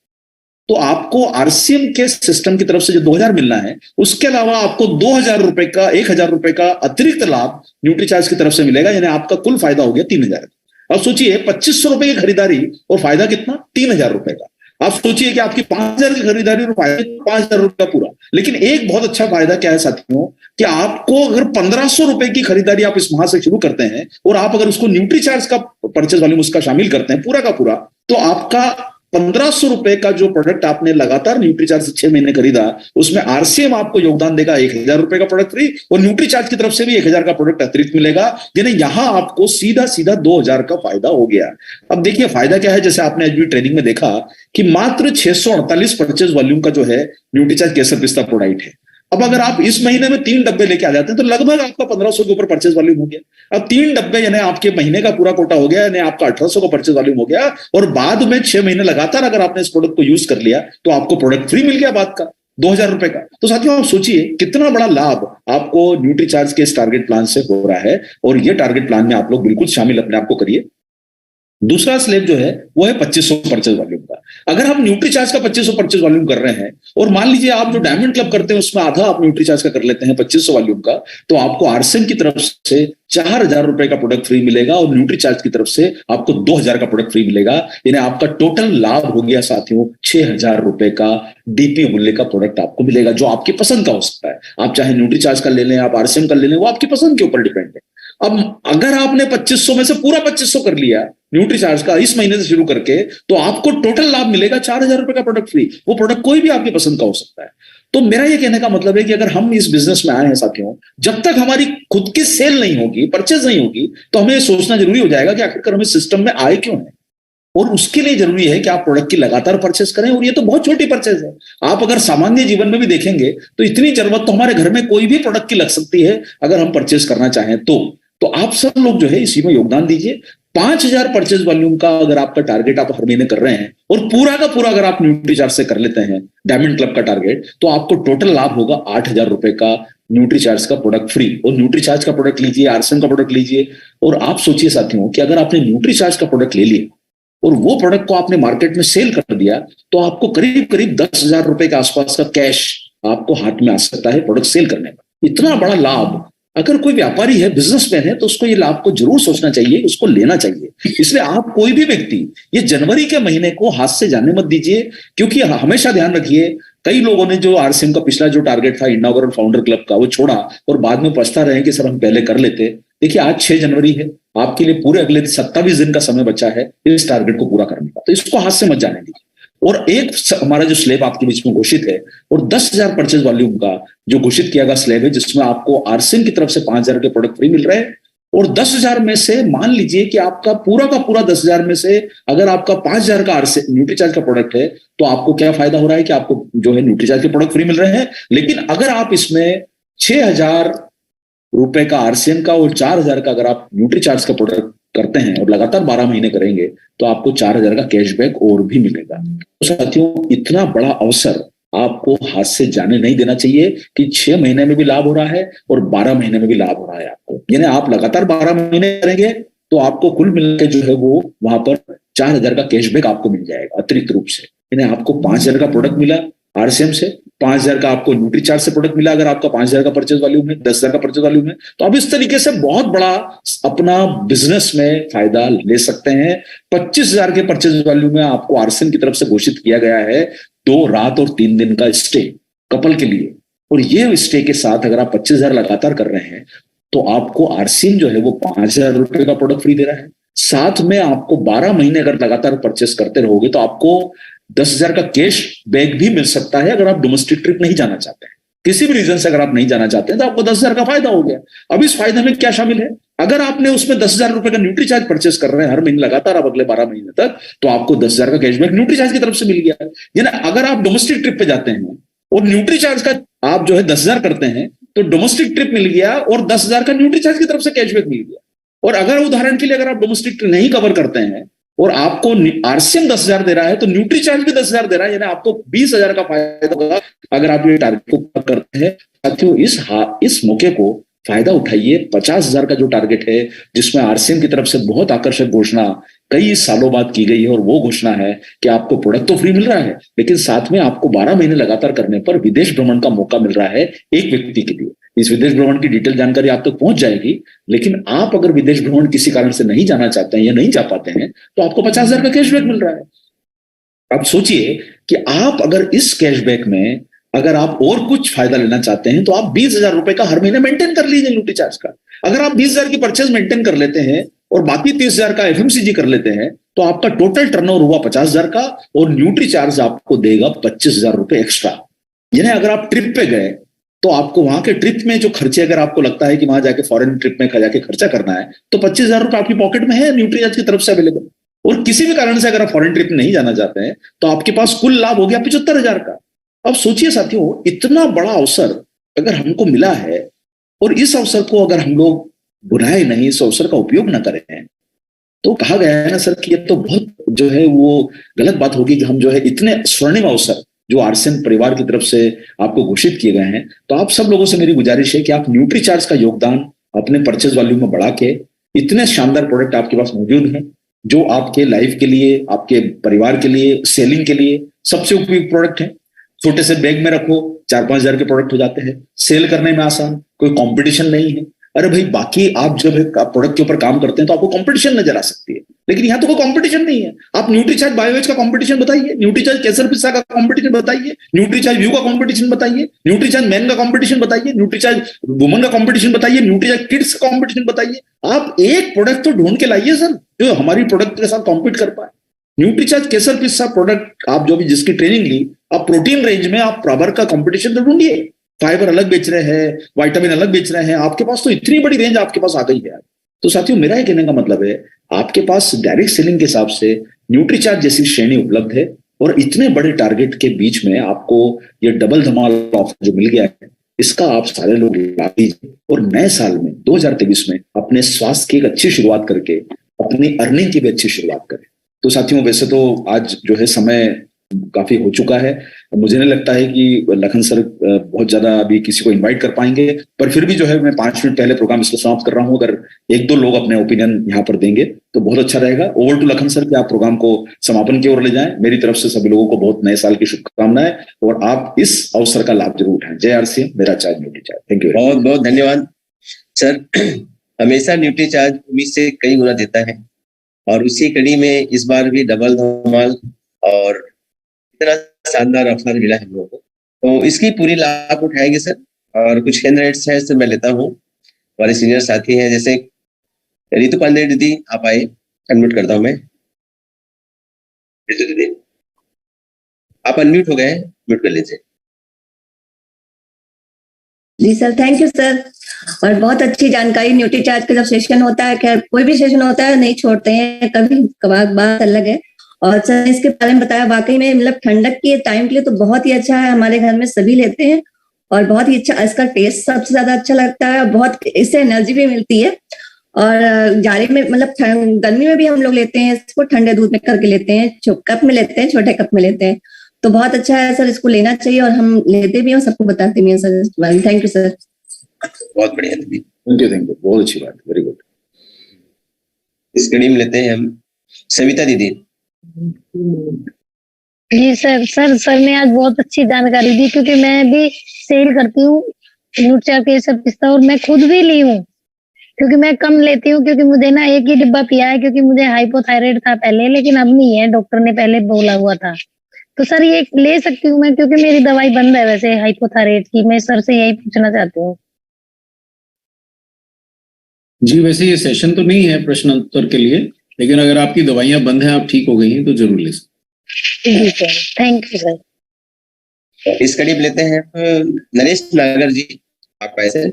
तो आपको आरसीएम के सिस्टम की तरफ से जो 2000 मिलना है, उसके अलावा आपको 2000 रुपए का 1000 रुपए का अतिरिक्त लाभ न्यूट्रीचार्ज की तरफ से मिलेगा। यानी आपका कुल फायदा हो गया 3000। अब सोचिए 2500 रुपए की खरीदारी और फायदा कितना? 3000 रुपए का। आप सोचिए कि आपकी 5000 की खरीदारी और फायदा 5000 रुपए का पूरा। लेकिन एक बहुत अच्छा फायदा क्या है साथियों, कि आपको अगर 1500 रुपए की खरीदारी आप इस माह से शुरू करते हैं और आप अगर उसको न्यूट्रीचार्ज का परचेज वॉल्यूम उसका शामिल करते हैं पूरा का पूरा, तो आपका 1500 रुपए का जो प्रोडक्ट आपने लगातार न्यूट्रीचार्ज से 6 महीने खरीदा, उसमें आरसीएम आपको योगदान देगा 1000 रुपए का प्रोडक्ट फ्री और न्यूट्रीचार्ज की तरफ से भी 1000 का प्रोडक्ट अतिरिक्त मिलेगा। यानी यहां आपको सीधा सीधा 2000 का फायदा हो गया। अब देखिए फायदा क्या है, जैसे आपने आज भी ट्रेनिंग में देखा कि मात्र 648 परचेज वॉल्यूम का जो है न्यूट्रीचार्ज केसर पिस्ता प्रोडक्ट है। अब अगर आप इस महीने में 3 डब्बे लेके आ जाते हैं तो लगभग आपका 1500 के ऊपर परचेज वॉल्यूम हो गया। अब 3 डब्बे यानी आपके महीने का पूरा कोटा हो गया, यानी आपका 1800 का परचेज वॉल्यूम हो गया। और बाद में 6 महीने लगातार अगर आपने इस प्रोडक्ट को यूज कर लिया तो आपको प्रोडक्ट फ्री मिल गया बाद का 2000 रुपए का। तो साथियों, आप सोचिए कितना बड़ा लाभ आपको न्यूट्रीचार्ज के इस टारगेट प्लान से हो रहा है। और ये टारगेट प्लान में आप लोग बिल्कुल शामिल अपने आप को करिए। दूसरा स्लैब जो है वो है 2500 परचेज वॉल्यूम का। अगर हम न्यूट्रीचार्ज का 2500 परचेज वॉल्यूम कर रहे हैं और मान लीजिए आप जो डायमंड क्लब करते हैं उसमें आधा आप न्यूट्रीचार्ज का कर लेते हैं 2500 वॉल्यूम का, तो आपको आरसीएम की तरफ से 4000 रुपए का प्रोडक्ट फ्री मिलेगा और न्यूट्रीचार्ज की तरफ से आपको 2000 का प्रोडक्ट फ्री मिलेगा। यानी आपका टोटल लाभ हो गया साथियों 6000 रुपए का डीपी मूल्य का प्रोडक्ट आपको मिलेगा, जो आपकी पसंद का हो सकता है। आप चाहे न्यूट्रीचार्ज का ले लें, आप आरसीएम का ले लें, वो आपकी पसंद के ऊपर डिपेंड है। अब अगर आपने 2500 में से पूरा 2500 कर लिया न्यूट्रीचार्ज का इस महीने से शुरू करके, तो आपको टोटल लाभ मिलेगा 4000 रुपए का प्रोडक्ट फ्री। वो प्रोडक्ट कोई भी आपकी पसंद का हो सकता है। तो मेरा ये कहने का मतलब है कि अगर हम इस बिजनेस में आए हैं साथियों, जब तक हमारी खुद की सेल नहीं होगी, परचेज नहीं होगी, तो हमें सोचना जरूरी हो जाएगा कि आखिरकार हमें सिस्टम में आए क्यों है। और उसके लिए जरूरी है कि आप प्रोडक्ट की लगातार परचेस करें। और ये तो बहुत छोटी परचेज है। आप अगर सामान्य जीवन में भी देखेंगे तो इतनी जरूरत तो हमारे घर में कोई भी प्रोडक्ट की लग सकती है अगर हम परचेस करना चाहें तो आप सब लोग जो है इसी में योगदान दीजिए। 5000 परचेज वॉल्यूम का अगर आपका टारगेट आप हर महीने कर रहे हैं और पूरा का पूरा अगर आप न्यूट्रीचार्ज से कर लेते हैं डायमंड क्लब का टारगेट, तो आपको टोटल लाभ होगा 8000 रुपए का न्यूट्रीचार्ज का प्रोडक्ट फ्री। और न्यूट्रीचार्ज का प्रोडक्ट लीजिए, आरसीएम का प्रोडक्ट लीजिए, और आप सोचिए साथियों कि अगर आपने न्यूट्रीचार्ज का प्रोडक्ट ले लिया और वो प्रोडक्ट को आपने मार्केट में सेल कर दिया, तो आपको करीब करीब 10,000 रुपए के आसपास का कैश आपको हाथ में आ सकता है प्रोडक्ट सेल करने में। इतना बड़ा लाभ अगर कोई व्यापारी है, बिजनेसमैन है, तो उसको ये लाभ को जरूर सोचना चाहिए, उसको लेना चाहिए। इसलिए आप कोई भी व्यक्ति ये जनवरी के महीने को हाथ से जाने मत दीजिए, क्योंकि हमेशा ध्यान रखिए कई लोगों ने जो आरसीएम का पिछला जो टारगेट था इनॉग्रल फाउंडर क्लब का, वो छोड़ा और बाद में पछता रहे कि सर हम पहले कर लेते। देखिए आज 6 जनवरी है, आपके लिए पूरे अगले 27 दिन का समय बचा है इस टारगेट को पूरा करने का, तो इसको हाथ से मत जाने दीजिए। और एक हमारा जो स्लैब आपके बीच में घोषित है और 10,000 परचेज वॉल्यूम का जो घोषित किया गया स्लैब है, जिसमें आपको आरसीएम की तरफ से 5000 के प्रोडक्ट फ्री मिल रहे हैं। और 10,000 में से मान लीजिए कि आपका पूरा का पूरा 10,000 में से अगर आपका 5000 का आरसीएम न्यूट्रीचार्ज का प्रोडक्ट है, तो आपको क्या फायदा हो रहा है कि आपको जो है न्यूट्रीचार्ज के प्रोडक्ट फ्री मिल रहे हैं। लेकिन अगर आप इसमें 6000 रुपए का आरसीएम का और 4000 का अगर आप न्यूट्रीचार्ज का प्रोडक्ट करते हैं और लगातार 12 महीने करेंगे, तो आपको 4000 का कैशबैक और भी मिलेगा। तो साथियों इतना बड़ा अवसर आपको हाथ से जाने नहीं देना चाहिए कि 6 महीने में भी लाभ हो रहा है और 12 महीने में भी लाभ हो रहा है आपको। यानी आप लगातार 12 महीने करेंगे तो आपको कुल मिलकर जो है वो वहां पर 4000 का कैशबैक आपको मिल जाएगा अतिरिक्त रूप से। यानी आपको 5000 का प्रोडक्ट मिला आरसीएम से, 5000 का आपको न्यूट्रीचार्ज से प्रोडक्ट मिला। अगर आपका 5000 का परचेज वॉल्यूम है, 10,000 का परचेज वॉल्यूम है, तो आप इस तरीके से बहुत बड़ा अपना बिजनेस में फायदा ले सकते हैं। 25,000 के परचेज वॉल्यूम में आपको आरसीएम की तरफ से घोषित किया गया है 2 रात और 3 दिन का स्टे कपल के लिए। और ये स्टे के साथ अगर आप 25,000 लगातार कर रहे हैं, तो आपको आरसीएम जो है वो 5,000 रुपए का प्रोडक्ट फ्री दे रहा है। साथ में आपको 12 महीने अगर लगातार परचेस करते रहोगे तो आपको 10,000 का कैश बैक भी मिल सकता है। अगर आप डोमेस्टिक ट्रिप नहीं जाना चाहते हैं, किसी भी रीजन से अगर आप नहीं जाना चाहते हैं, तो आपको 10,000 का फायदा हो गया। अब इस फायदे में क्या शामिल है? अगर आपने उसमें 10,000 रुपए का न्यूट्रीचार्ज परचेस कर रहे हैं हर महीने लगातार आप अगले 12 महीने तक, तो आपको 10,000 का कैशबैक न्यूट्रीचार्ज की तरफ से मिल गया। यानी अगर आप डोमेस्टिक ट्रिप पे जाते हैं और न्यूट्रीचार्ज का आप जो है 10,000 करते हैं, तो डोमेस्टिक ट्रिप मिल गया और 10,000 का न्यूट्रीचार्ज की तरफ से कैशबैक मिल गया। और अगर उदाहरण के लिए अगर आप डोमेस्टिक ट्रिप नहीं कवर करते हैं और आपको आरसीएम 10,000 दे रहा है, तो न्यूट्रीचार्ज भी 10,000 दे रहा है, यानी आपको 20,000 का फायदा होगा अगर आप ये टारगेट को पूरा करते हैं। साथियों इस मौके को फायदा उठाइए। 50,000 का जो टारगेट है, जिसमें आरसीएम की तरफ से बहुत आकर्षक घोषणा कई सालों बाद की गई है, और वो घोषणा है कि आपको प्रोडक्ट तो फ्री मिल रहा है, लेकिन साथ में आपको 12 महीने लगातार करने पर विदेश भ्रमण का मौका मिल रहा है एक व्यक्ति के लिए। इस विदेश भ्रमण की डिटेल जानकारी आप तक पहुंच जाएगी, लेकिन आप अगर विदेश भ्रमण किसी कारण से नहीं जाना चाहते हैं या नहीं जा पाते हैं, तो आपको 50,000 का कैशबैक मिल रहा है। आप सोचिए कि आप अगर इस कैशबैक में अगर आप और कुछ फायदा लेना चाहते हैं, तो आप 20,000 रुपए का हर महीने मेंटेन कर लीजिए न्यूट्रीचार्ज का। अगर आप 20,000 की परचेज मेंटेन कर लेते हैं और बाकी 30,000 का एफएमसीजी कर लेते हैं, तो आपका टोटल टर्नओवर हुआ 50,000 का और न्यूट्रीचार्ज आपको देगा 25,000 रुपए एक्स्ट्रा। यानी अगर आप ट्रिप पे गए तो आपको वहां के ट्रिप में जो खर्चे, अगर आपको लगता है कि वहां जाके फॉरेन ट्रिप में जाके खर्चा करना है, तो 25,000 रुपए आपकी पॉकेट में है न्यूट्रीचार्ज की तरफ से अवेलेबल। और किसी भी कारण से अगर आप फॉरेन ट्रिप में नहीं जाना चाहते हैं, तो आपके पास कुल लाभ हो गया 75,000 का। अब सोचिए साथियों, इतना बड़ा अवसर अगर हमको मिला है और इस अवसर को अगर हम लोग बुलाए नहीं, इस अवसर का उपयोग ना करें, तो कहा गया है ना सर कि ये तो बहुत जो है वो गलत बात होगी कि हम जो है इतने स्वर्णिम अवसर जो आरसीएम परिवार की तरफ से आपको घोषित किए गए हैं। तो आप सब लोगों से मेरी गुजारिश है कि आप न्यूट्रीचार्ज का योगदान अपने परचेज वॉल्यूम में बढ़ा के, इतने शानदार प्रोडक्ट आपके पास मौजूद हैं, जो आपके लाइफ के लिए, आपके परिवार के लिए, सेलिंग के लिए सबसे उपयुक्त प्रोडक्ट है। छोटे से बैग में रखो, 4-5 हजार के प्रोडक्ट हो जाते हैं, सेल करने में आसान, कोई कंपटीशन नहीं है। अरे भाई, बाकी आप जब एक प्रोडक्ट के ऊपर काम करते हैं तो आपको कंपटीशन नजर आ सकती है, लेकिन यहाँ तो कोई कंपटीशन नहीं है। आप न्यूट्रीचार्ज बायोवेज का कंपटीशन बताइए, न्यूट्रीचार्ज केसर पिस्ता का कंपटीशन बताइए, न्यूट्रीचार्ज व्यू का कंपटीशन बताइए, न्यूट्रीचार्ज मैन का कंपटीशन बताइए, न्यूट्रीचार्ज वुमन का कंपटीशन बताइए, न्यूट्रीचार्ज किड्स का कंपटीशन बताइए। आप एक प्रोडक्ट तो ढूंढ के लाइए सर, जो हमारी प्रोडक्ट के साथ कॉम्पीट कर पाए। न्यूट्रीचार्ज केसर पिस्ता प्रोडक्ट आप जो भी जिसकी ट्रेनिंग ली, आप प्रोटीन रेंज में आप बराबर का कंपटीशन तो ढूंढिए। फाइबर अलग बेच रहे हैं, विटामिन अलग बेच रहे हैं, आपके पास तो इतनी बड़ी रेंज आपके पास आ गई है। तो साथियों, मेरा ये कहने का मतलब है, आपके पास डायरेक्ट सेलिंग के हिसाब से न्यूट्रीचार्ज जैसी श्रेणी उपलब्ध है, और इतने बड़े टारगेट के बीच में आपको ये डबल धमाल ऑफर जो मिल गया है, इसका आप सारे लोग लाभ लीजिए और नए साल में 2023 में अपने स्वास्थ्य की एक अच्छी शुरुआत करके अपनी अर्निंग की भी अच्छी शुरुआत करें। तो साथियों, वैसे तो आज जो है समय काफी हो चुका है, मुझे नहीं लगता है कि लखन सर बहुत ज्यादा अभी किसी को इनवाइट कर पाएंगे, पर फिर भी जो है मैं 5 मिनट पहले प्रोग्राम इसलिए समाप्त कर रहा हूं। अगर 1-2 लोग अपने ओपिनियन यहाँ पर देंगे तो बहुत अच्छा रहेगा। ओवर टू लखन सर कि आप प्रोग्राम को समापन की ओर ले जाएं। मेरी तरफ से सभी लोगों को बहुत नए साल की शुभकामनाएं, और आप इस अवसर का लाभ जरूर उठाएं। जय आरसीएम, मेरा चार्ज न्यूट्रीचार्ज। Thank you. बहुत बहुत धन्यवाद सर। हमेशा न्यूट्रीचार्ज उम्मीद से कई गुना देता है, और उसी कड़ी में इस बार भी डबल धमाल और इतना शानदार ऑफर मिला हम लोगों को, तो इसकी पूरी लाभ उठाएंगे सर। और कुछ हैंड राइट्स है सर, मैं लेता हूँ। हमारे सीनियर साथी हैं, जैसे रितु पांडे दीदी, आप आए, अनम्यूट करता हूँ मैं। रितु दीदी, आप अनम्यूट हो गए, म्यूट कर लीजिए। जी सर, थैंक यू सर। और बहुत अच्छी जानकारी, न्यूट्रीचार्ज का जब सेशन होता है, खैर कोई भी सेशन होता है नहीं छोड़ते हैं, कभी कभार बात अलग है। और सर इसके बारे में बताया, वाकई में मतलब ठंडक के टाइम के लिए तो बहुत ही अच्छा है, हमारे घर में सभी लेते हैं और बहुत ही अच्छा, इसका टेस्ट सबसे ज्यादा अच्छा लगता है, बहुत इससे एनर्जी भी मिलती है। और जाड़े में मतलब गर्मी में भी हम लोग लेते हैं इसको, ठंडे दूध में करके लेते हैं, कप में लेते हैं, छोटे कप में लेते हैं, तो बहुत अच्छा है सर, इसको लेना चाहिए और हम लेते भी हैं, सबको बताते भी हैं सर इसके बारे में। Thank you sir. बहुत बढ़िया दीदी, थैंक यू, बहुत अच्छी बात, वेरी गुड। इस कड़ी में लेते हैं हम सविता दीदी। जी सर ने आज बहुत अच्छी जानकारी दी, क्योंकि मैं भी सेल करती हूँ न्यूट्रीचार्ज केसर पिस्ता, और मैं खुद भी ली हूँ, क्योंकि मैं कम लेती हूँ, क्योंकि मुझे ना एक ही डिब्बा पिया है, क्योंकि मुझे हाइपोथायराइड था पहले, लेकिन अब नहीं है, डॉक्टर ने पहले बोला हुआ था। तो सर ये ले सकती हूँ मैं, क्योंकि मेरी दवाई बंद है वैसे हाइपोथायराइड की। मैं सर से यही पूछना चाहती हूँ। जी, वैसे ये सेशन तो नहीं है प्रश्न उत्तर के लिए, लेकिन अगर आपकी दवाइयां बंद हैं, आप ठीक हो गई हैं, तो जरूर ले सकते। जी सर, थैंक यू सर। इस कड़ी में लेते हैं नरेश नागर जी, आप कैसे?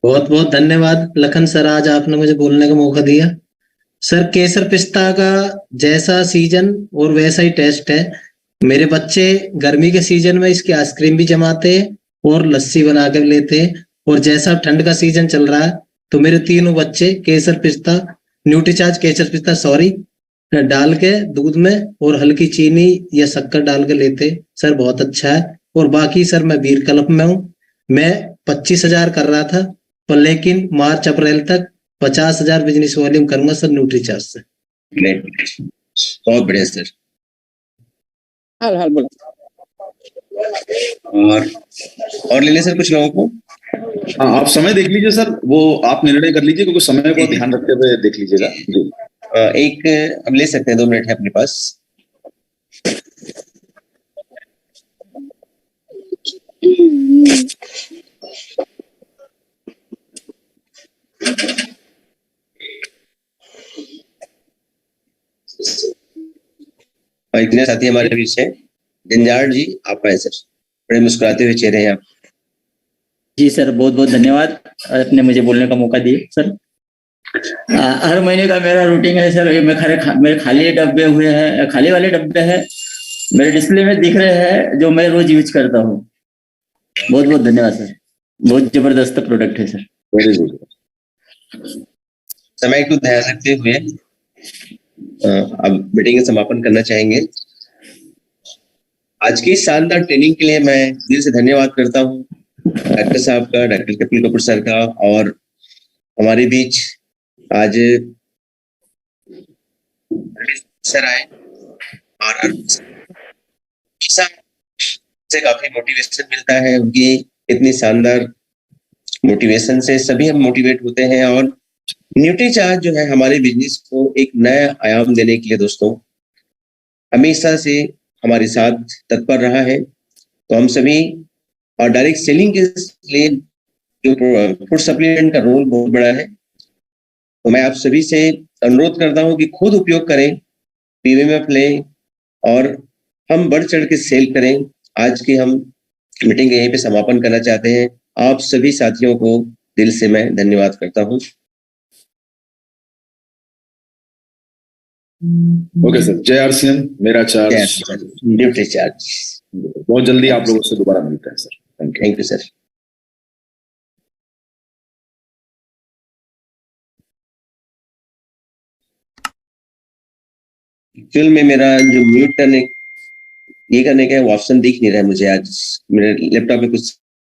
बहुत बहुत धन्यवाद लखन सर, आज आपने मुझे बोलने का मौका दिया। सर केसर पिस्ता का जैसा सीजन और वैसा ही टेस्ट है। मेरे बच्चे गर्मी के सीजन में इसकी आइसक्रीम भी जमाते हैं और लस्सी बना कर लेते हैं, और जैसा ठंड का सीजन चल रहा है तो मेरे तीनों बच्चे केसर पिस्ता, न्यूट्रीचार्ज केसर पिस्ता सॉरी डाल के दूध में और हल्की चीनी या शक्कर डाल के लेते। सर बहुत अच्छा है। और बाकी सर मैं वीर क्लब में हूँ, मैं 25,000 कर रहा था, पर लेकिन मार्च अप्रैल तक 50,000 बिजनेस वॉल्यूम करूंगा सर न्यूट्रीचार्ज से। ग्रेट, बहुत बढ़िया सर। हाल बोला। और ले ले सर कुछ लोगों को। हाँ, आप समय देख लीजिए सर, वो आप निर्णय कर लीजिए, क्योंकि समय को ध्यान रखते हुए देख लीजिएगा जी। एक अब ले सकते हैं, 2 मिनट है अपने पास। इतने साथी हमारे बीच है। जंजाड़ जी, आपका है सर, बड़े मुस्कुराते हुए चेहरे हैं आप। जी सर, बहुत बहुत धन्यवाद आपने मुझे बोलने का मौका दिया सर। हर महीने का मेरा रूटीन है सर, मेरे खाली डब्बे हुए हैं, खाली वाले डब्बे हैं मेरे डिस्प्ले में दिख रहे हैं, जो मैं रोज यूज करता हूँ। बहुत बहुत धन्यवाद सर, बहुत जबरदस्त प्रोडक्ट है सर। Very good. समय को ध्यान रखते हुए अब मीटिंग का समापन करना चाहेंगे। आज की शानदार ट्रेनिंग के लिए मैं दिल से धन्यवाद करता हूँ डॉक्टर साहब का, डॉक्टर कपिल कपूर सर का। और हमारे बीच आज सर आए और से काफी मोटिवेशन मिलता है। उनकी इतनी शानदार मोटिवेशन से सभी हम मोटिवेट होते हैं और न्यूट्रीचार्ज जो है हमारे बिजनेस को एक नया आयाम देने के लिए दोस्तों हमेशा से हमारे साथ तत्पर रहा है। तो हम सभी और डायरेक्ट सेलिंग के लिए जो फूड सप्लीमेंट का रोल बहुत बड़ा है, तो मैं आप सभी से अनुरोध करता हूं कि खुद उपयोग करें, पीवीएमएफ लें और हम बढ़ चढ़ के सेल करें। आज की हम मीटिंग यहीं पे समापन करना चाहते हैं। आप सभी साथियों को दिल से मैं धन्यवाद करता हूं। ओके सर, जय आरसीएम, मेरा चार्ज, न्यूट्रीचार्ज। बहुत जल्दी आप लोगों से दोबारा मिलते हैं sir. Thank you sir. Actual में मेरा जो म्यूट करने ये करने का ऑप्शन दिख नहीं रहा है मुझे। आज मेरे लैपटॉप में कुछ